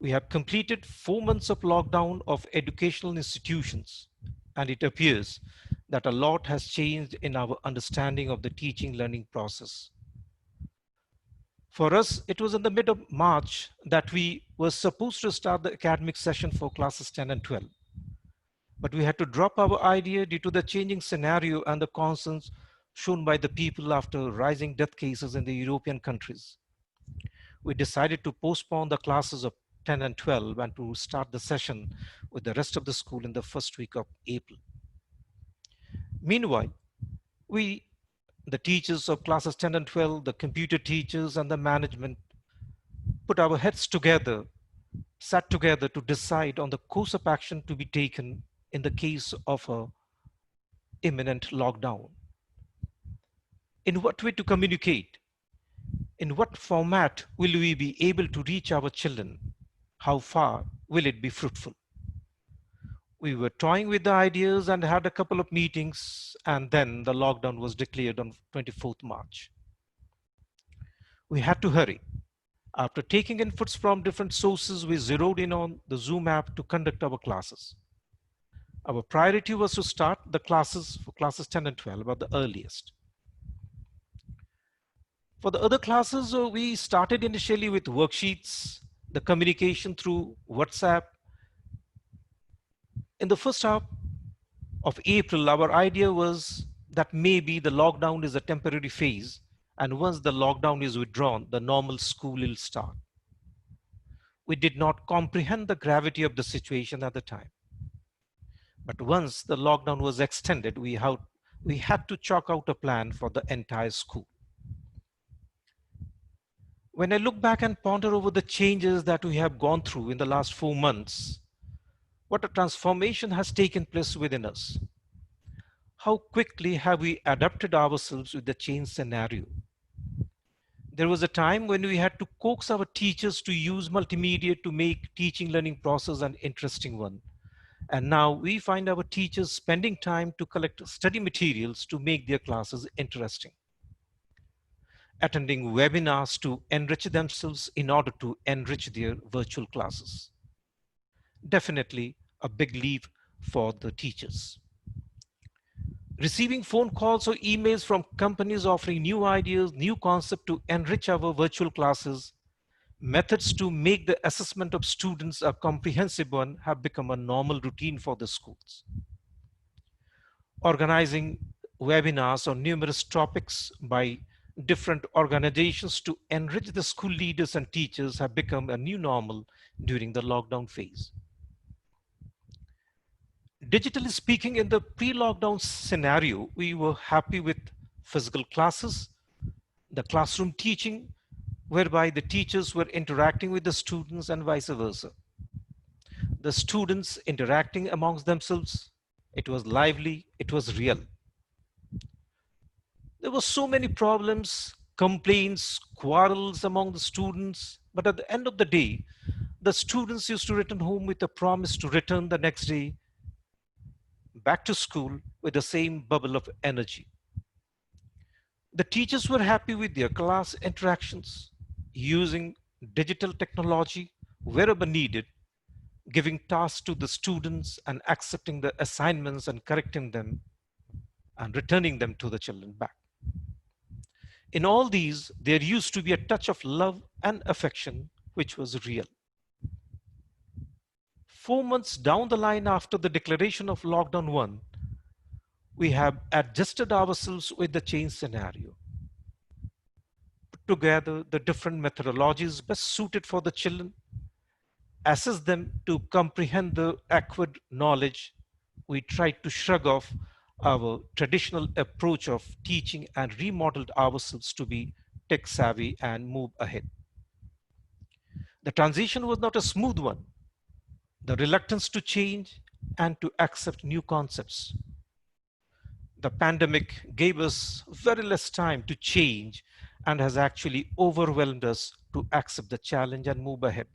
We have completed 4 months of lockdown of educational institutions, and it appears that a lot has changed in our understanding of the teaching learning process. For us, it was in the mid of March that we were supposed to start the academic session for classes 10 and 12. But we had to drop our idea due to the changing scenario and the concerns shown by the people after rising death cases in the European countries. We decided to postpone the classes of 10 and 12 and to start the session with the rest of the school in the first week of April. Meanwhile, we, the teachers of classes 10 and 12, the computer teachers and the management, put our heads together, sat together to decide on the course of action to be taken in the case of a imminent lockdown. In what way to communicate? In what format will we be able to reach our children? How far will it be fruitful? We were toying with the ideas and had a couple of meetings, and then the lockdown was declared on 24th March. We had to hurry. After taking inputs from different sources, we zeroed in on the Zoom app to conduct our classes. Our priority was to start the classes for classes 10 and 12 at the earliest. For the other classes, we started initially with worksheets, the communication through WhatsApp. In the first half of April, our idea was that maybe the lockdown is a temporary phase, and once the lockdown is withdrawn, the normal school will start. We did not comprehend the gravity of the situation at the time. But once the lockdown was extended, we had to chalk out a plan for the entire school. When I look back and ponder over the changes that we have gone through in the last 4 months, what a transformation has taken place within us. How quickly have we adapted ourselves with the changed scenario? There was a time when we had to coax our teachers to use multimedia to make teaching learning process an interesting one. And now we find our teachers spending time to collect study materials to make their classes interesting. Attending webinars to enrich themselves in order to enrich their virtual classes. Definitely a big leap for the teachers. Receiving phone calls or emails from companies offering new ideas, new concepts to enrich our virtual classes, methods to make the assessment of students a comprehensive one have become a normal routine for the schools. Organizing webinars on numerous topics by different organizations to enrich the school leaders and teachers have become a new normal during the lockdown phase. Digitally speaking, in the pre-lockdown scenario, we were happy with physical classes, the classroom teaching, whereby the teachers were interacting with the students and vice versa. The students interacting amongst themselves, it was lively, it was real. There were so many problems, complaints, quarrels among the students, but at the end of the day, the students used to return home with a promise to return the next day back to school with the same bubble of energy. The teachers were happy with their class interactions. using digital technology wherever needed, giving tasks to the students and accepting the assignments and correcting them and returning them to the children back. In all these, there used to be a touch of love and affection, which was real. 4 months down the line after the declaration of lockdown 1, we have adjusted ourselves with the change scenario. Put together the different methodologies best suited for the children, assess them to comprehend the acquired knowledge. We tried to shrug off our traditional approach of teaching and remodeled ourselves to be tech savvy and move ahead. The transition was not a smooth one. The reluctance to change and to accept new concepts. The pandemic gave us very less time to change and has actually overwhelmed us to accept the challenge and move ahead.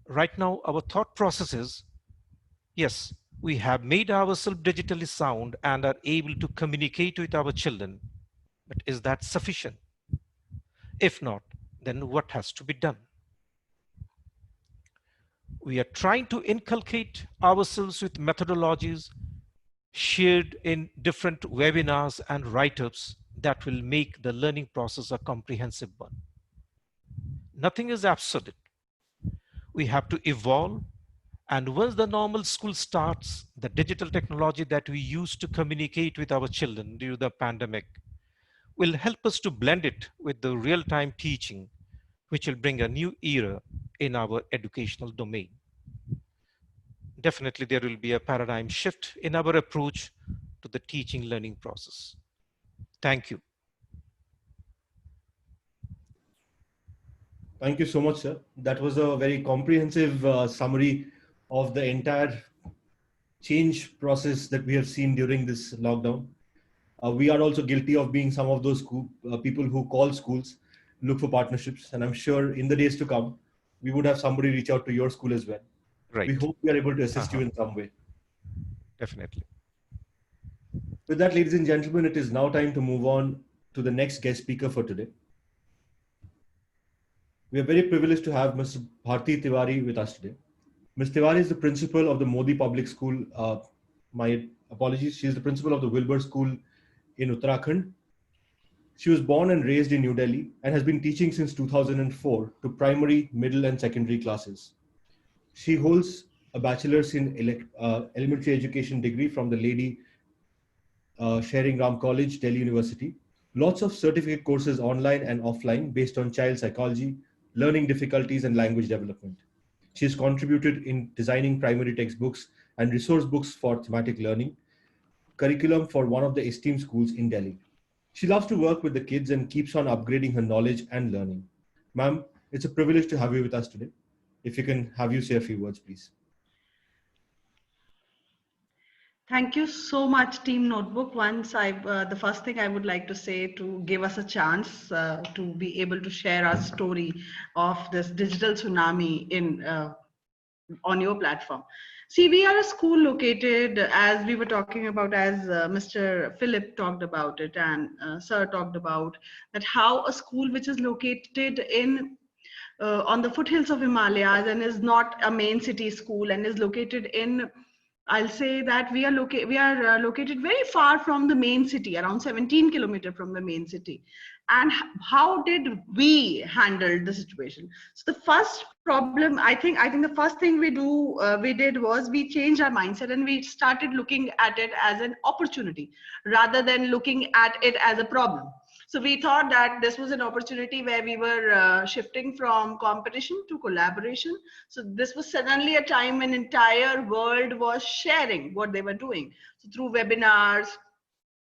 Right now, our thought process is, yes, we have made ourselves digitally sound and are able to communicate with our children, but is that sufficient? If not, then what has to be done? We are trying to inculcate ourselves with methodologies shared in different webinars and write-ups that will make the learning process a comprehensive one. Nothing is absolute. We have to evolve, and once the normal school starts, the digital technology that we use to communicate with our children due to the pandemic will help us to blend it with the real-time teaching, which will bring a new era in our educational domain. Definitely, there will be a paradigm shift in our approach to the teaching learning process. Thank you. Thank you so much, sir. That was a very comprehensive summary of the entire change process that we have seen during this lockdown. We are also guilty of being some of those people who call schools, look for partnerships, and I'm sure in the days to come, we would have somebody reach out to your school as well. Right. We hope we are able to assist you in some way. Definitely. With that, ladies and gentlemen, it is now time to move on to the next guest speaker for today. We are very privileged to have Ms. Bharti Tiwari with us today. Ms. Tiwari is the principal of the Modi Public School. My apologies. She is the principal of the Wilbur School in Uttarakhand. She was born and raised in New Delhi and has been teaching since 2004 to primary, middle, and secondary classes. She holds a bachelor's in elementary education degree from the Lady Sharing Ram College, Delhi University. Lots of certificate courses online and offline based on child psychology, learning difficulties, and language development. She has contributed in designing primary textbooks and resource books for thematic learning, curriculum for one of the esteemed schools in Delhi. She loves to work with the kids and keeps on upgrading her knowledge and learning. Ma'am, it's a privilege to have you with us today. If you can have you say a few words, please. Thank you so much, Team Notebook. The first thing I would like to say to give us a chance to be able to share our story of this digital tsunami on your platform. See, we are a school located, as we were talking about, as Mr. Philip talked about it and Sir talked about, that how a school which is located on the foothills of Himalayas and is not a main city school and is located in, I'll say that we are located very far from the main city, around 17 kilometers from the main city. And how did we handle the situation? So the first problem, I think the first thing we did was we changed our mindset and we started looking at it as an opportunity rather than looking at it as a problem. So we thought that this was an opportunity where we were shifting from competition to collaboration. So this was suddenly a time when entire world was sharing what they were doing. So through webinars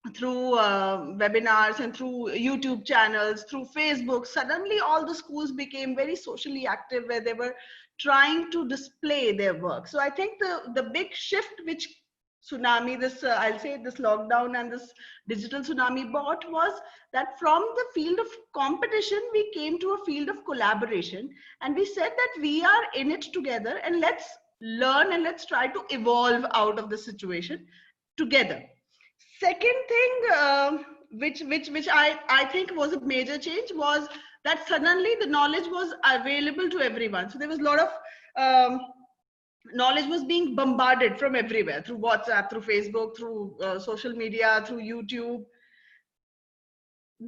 and through YouTube channels, through Facebook, suddenly all the schools became very socially active where they were trying to display their work. So I think the big shift which tsunami, I'll say this lockdown and this digital tsunami brought was that from the field of competition, we came to a field of collaboration. And we said that we are in it together and let's learn and let's try to evolve out of the situation together. Second thing, which I think was a major change was that suddenly the knowledge was available to everyone. So there was a lot of knowledge was being bombarded from everywhere, through WhatsApp, through Facebook, through social media, through YouTube.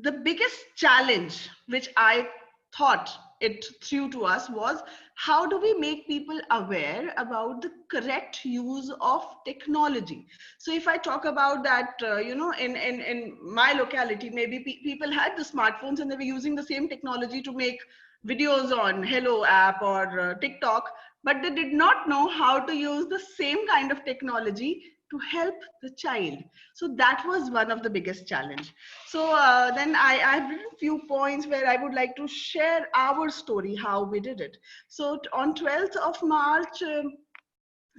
The biggest challenge which I thought it threw to us was, how do we make people aware about the correct use of technology? So if I talk about that, in my locality, maybe people had the smartphones and they were using the same technology to make videos on Hello app or TikTok, but they did not know how to use the same kind of technology to help the child. So that was one of the biggest challenge. So then I've written a few points where I would like to share our story, how we did it. So on 12th of March,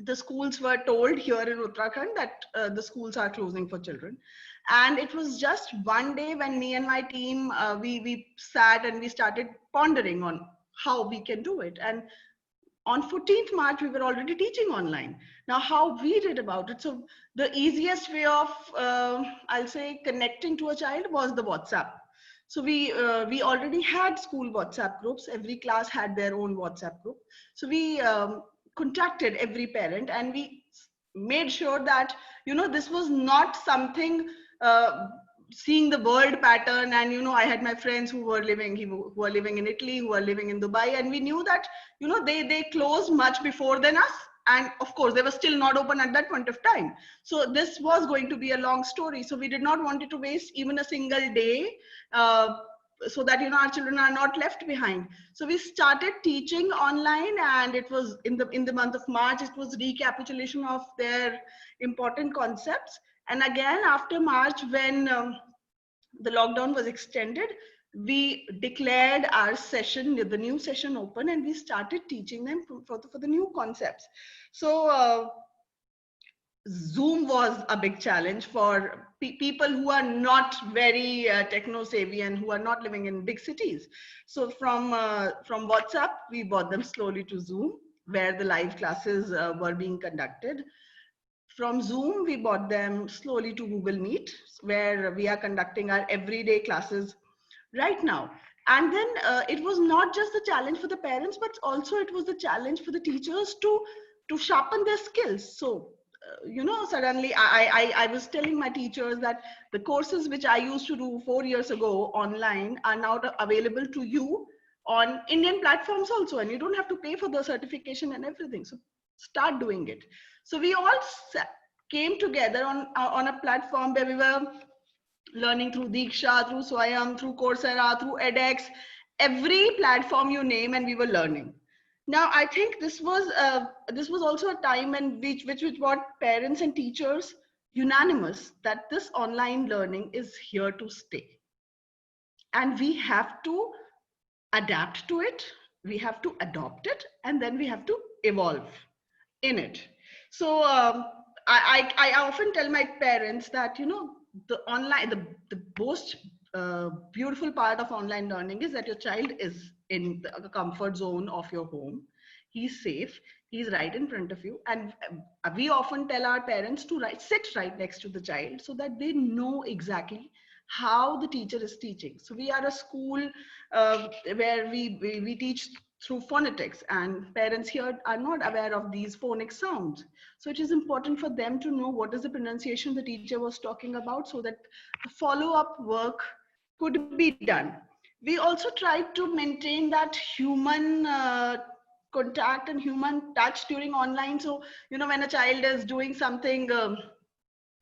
the schools were told here in Uttarakhand that the schools are closing for children. And it was just one day when me and my team, we sat and we started pondering on how we can do it. And on 14th March, we were already teaching online. Now, how we did about it. So the easiest way of, I'll say, connecting to a child was the WhatsApp. So we already had school WhatsApp groups. Every class had their own WhatsApp group. So we contacted every parent and we made sure that, this was not something seeing the world pattern. And I had my friends who were living in Italy, who were living in Dubai, and we knew that they closed much before than us, and of course they were still not open at that point of time. So this was going to be a long story, so we did not want it to waste even a single day, so that our children are not left behind. So we started teaching online, and it was in the month of March. It was recapitulation of their important concepts. And again, after March, when the lockdown was extended, we declared our session, the new session, open, and we started teaching them for the new concepts. So Zoom was a big challenge for people who are not very techno savvy and who are not living in big cities. So from WhatsApp, we brought them slowly to Zoom, where the live classes were being conducted. From Zoom, we brought them slowly to Google Meet, where we are conducting our everyday classes right now. And then it was not just the challenge for the parents, but also it was the challenge for the teachers to sharpen their skills. So, suddenly I was telling my teachers that the courses which I used to do 4 years ago online are now available to you on Indian platforms also, and you don't have to pay for the certification and everything. So start doing it. So we all came together on a platform where we were learning through Diksha, through Swayam, through Coursera, through edX, every platform you name, and we were learning. Now, I think this was also a time in which brought parents and teachers unanimous that this online learning is here to stay. And we have to adapt to it, we have to adopt it, and then we have to evolve in it. So I often tell my parents that, the online, the most beautiful part of online learning is that your child is in the comfort zone of your home. He's safe, he's right in front of you. And we often tell our parents to sit right next to the child so that they know exactly how the teacher is teaching. So we are a school where we teach through phonetics, and parents here are not aware of these phonic sounds. So it is important for them to know what is the pronunciation the teacher was talking about, so that the follow-up work could be done. We also try to maintain that human contact and human touch during online. So, when a child is doing something,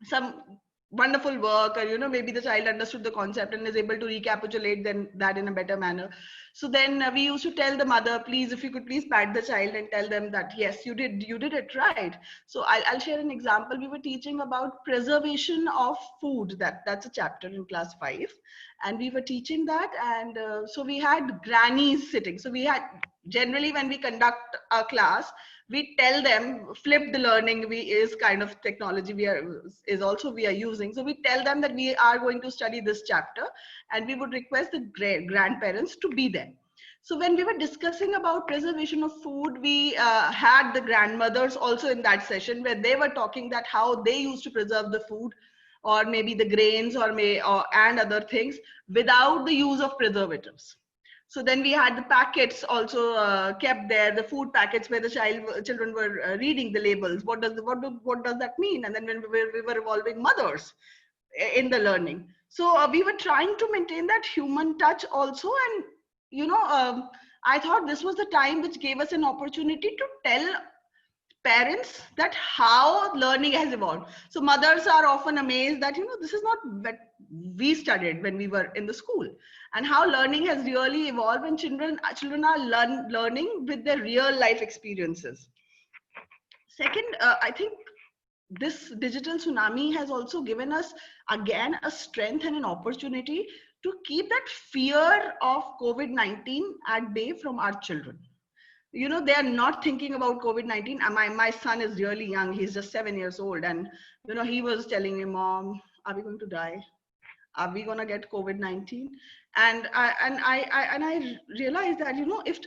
some wonderful work, or maybe the child understood the concept and is able to recapitulate that in a better manner. So then we used to tell the mother, please, if you could please pat the child and tell them that yes, you did it right. So I'll share an example. We were teaching about preservation of food. That's a chapter in class 5, and we were teaching that. And so we had grannies sitting. So we had, generally when we conduct a class, we tell them, flipped learning is kind of technology we are using. So we tell them that we are going to study this chapter, and we would request the grandparents to be there. So when we were discussing about preservation of food, we had the grandmothers also in that session, where they were talking that how they used to preserve the food, or maybe the grains, and other things, without the use of preservatives. So then we had the packets also kept there, the food packets where the children were reading the labels. What does that mean? And then when we were evolving mothers in the learning. So we were trying to maintain that human touch also. And, I thought this was the time which gave us an opportunity to tell parents that how learning has evolved. So mothers are often amazed that, this is not what we studied when we were in the school, and how learning has really evolved when children are learning with their real life experiences. Second, I think this digital tsunami has also given us again a strength and an opportunity to keep that fear of COVID-19 at bay from our children. They are not thinking about COVID-19. My son is really young. He's just 7 years old. And, he was telling me, Mom, are we going to die? Are we going to get COVID-19? And I realized that,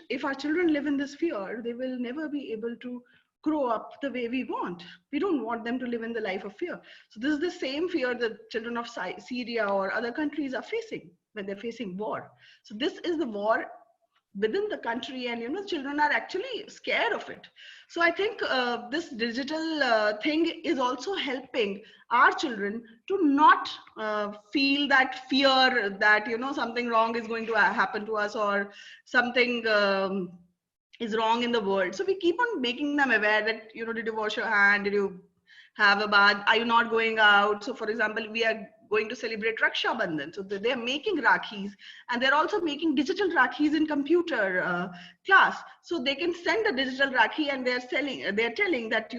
if our children live in this fear, they will never be able to grow up the way we want. We don't want them to live in the life of fear. So this is the same fear that children of Syria or other countries are facing when they're facing war. So this is the war within the country, and children are actually scared of it. So I think this digital thing is also helping our children to not feel that fear that something wrong is going to happen to us, or something is wrong in the world. So we keep on making them aware that did you wash your hand, did you have a bath, are you not going out? So for example, we are going to celebrate Raksha Bandhan. So they're making Rakhis, and they're also making digital Rakhis in computer class. So they can send a digital Rakhi, and they're telling that,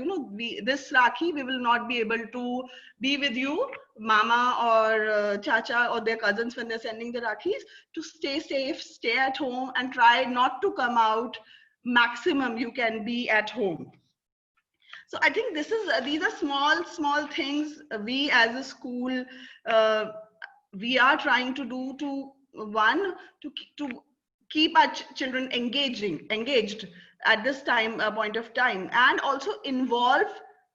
this Rakhi, we will not be able to be with you, mama or chacha or their cousins, when they're sending the Rakhis, to stay safe, stay at home, and try not to come out. Maximum you can be at home. So I think these are small things we as a school, we are trying to do to keep our children engaged at this point of time, and also involve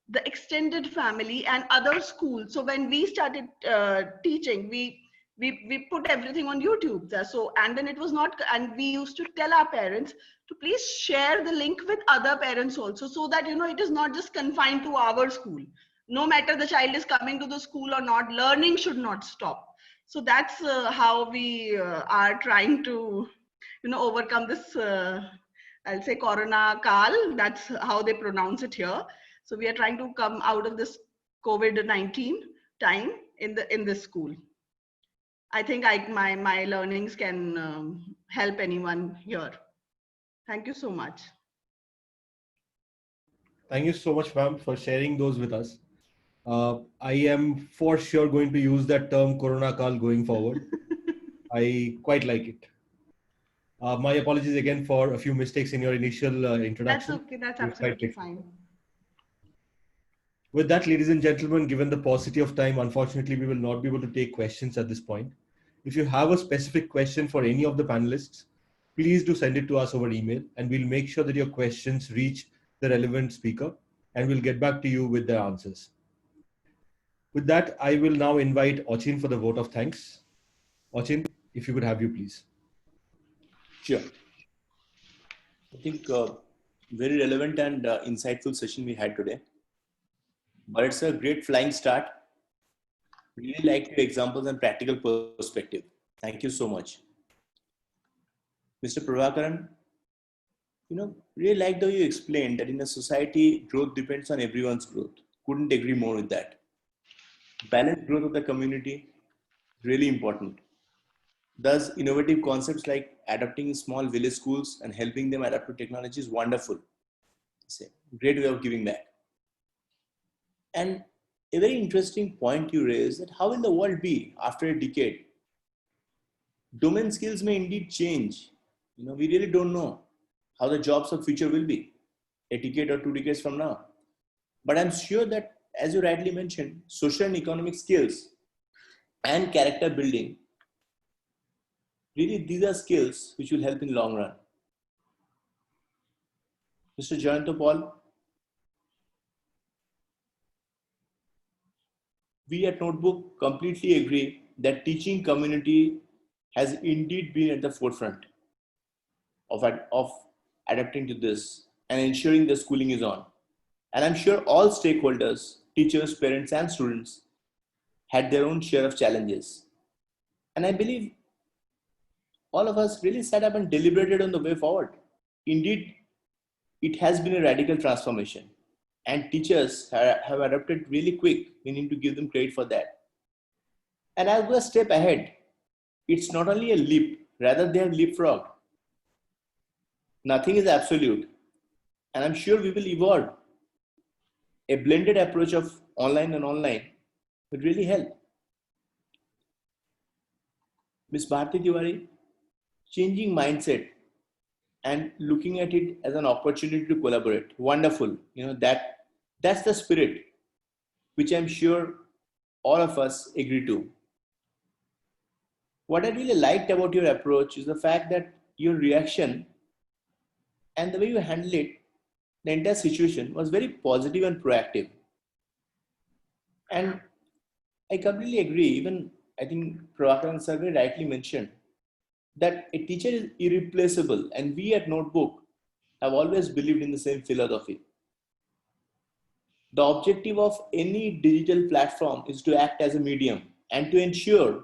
the extended family and other schools. So when we started teaching, we put everything on YouTube. So, and then it was not, and we used to tell our parents to please share the link with other parents also, so that, it is not just confined to our school. No matter the child is coming to the school or not, learning should not stop. So that's how we are trying to, overcome this, I'll say, Corona Kal. That's how they pronounce it here. So we are trying to come out of this COVID-19 time in this school. I think my learnings can help anyone here. Thank you so much. Thank you so much, ma'am, for sharing those with us. I am for sure going to use that term Corona Kal going forward. I quite like it. My apologies again for a few mistakes in your initial introduction. That's okay. That's absolutely fine. With that, ladies and gentlemen, given the paucity of time, unfortunately, we will not be able to take questions at this point. If you have a specific question for any of the panelists, please do send it to us over email, and we'll make sure that your questions reach the relevant speaker, and we'll get back to you with their answers. With that, I will now invite Achin for the vote of thanks. Achin, if you could have you, please. Sure. I think very relevant and insightful session we had today. But it's a great flying start. Really like your examples and practical perspective. Thank you so much. Mr. Prabhakaran, really like how you explained that in a society, growth depends on everyone's growth. Couldn't agree more with that. Balanced growth of the community, really important. Thus, innovative concepts like adapting small village schools and helping them adapt to technology is wonderful. It's a great way of giving back. And a very interesting point you raised, that how will the world be after a decade? Domain skills may indeed change. We really don't know how the jobs of future will be a decade or 2 decades from now. But I'm sure that, as you rightly mentioned, social and economic skills and character building, really these are skills which will help in long run. Mr. Jayanta Paul, we at Notebook completely agree that teaching community has indeed been at the forefront. of adapting to this and ensuring the schooling is on. And I'm sure all stakeholders, teachers, parents, and students had their own share of challenges. And I believe all of us really sat up and deliberated on the way forward. Indeed, it has been a radical transformation, and teachers have adapted really quick. We need to give them credit for that. And as we step ahead, it's not only a leap, rather they have leapfrogged. Nothing is absolute, and I'm sure we will evolve. A blended approach of online and online would really help. Ms. Bharti Tiwari, changing mindset and looking at it as an opportunity to collaborate. Wonderful. That's the spirit which I'm sure all of us agree to. What I really liked about your approach is the fact that your reaction and the way you handled it, the entire situation was very positive and proactive. And I completely agree. Even I think Prabhakaran sir very rightly mentioned that a teacher is irreplaceable, and we at Notebook have always believed in the same philosophy. The objective of any digital platform is to act as a medium and to ensure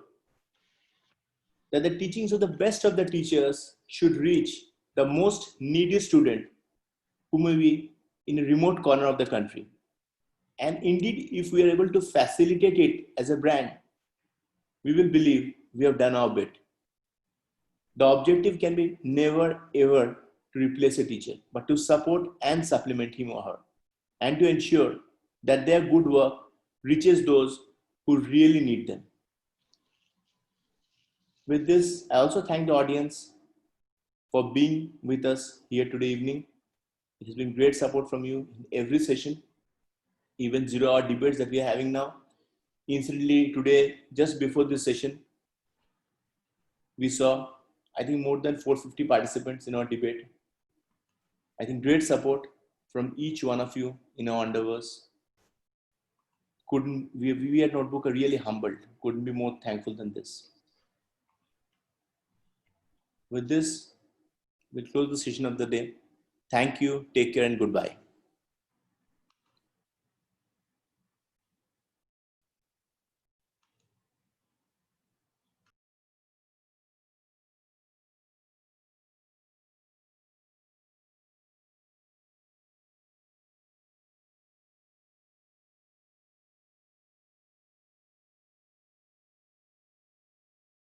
that the teachings of the best of the teachers should reach the most needy student who may be in a remote corner of the country. And indeed, if we are able to facilitate it as a brand, we will believe we have done our bit. The objective can be never ever to replace a teacher, but to support and supplement him or her, and to ensure that their good work reaches those who really need them. With this, I also thank the audience for being with us here today evening. It has been great support from you in every session, even 0-hour debates that we are having now. Incidentally, today, just before this session, we saw, I think, more than 450 participants in our debate. I think great support from each one of you in our endeavors. We at Notebook are really humbled. Couldn't be more thankful than this. With this, we'll close the session of the day. Thank you, take care, and goodbye.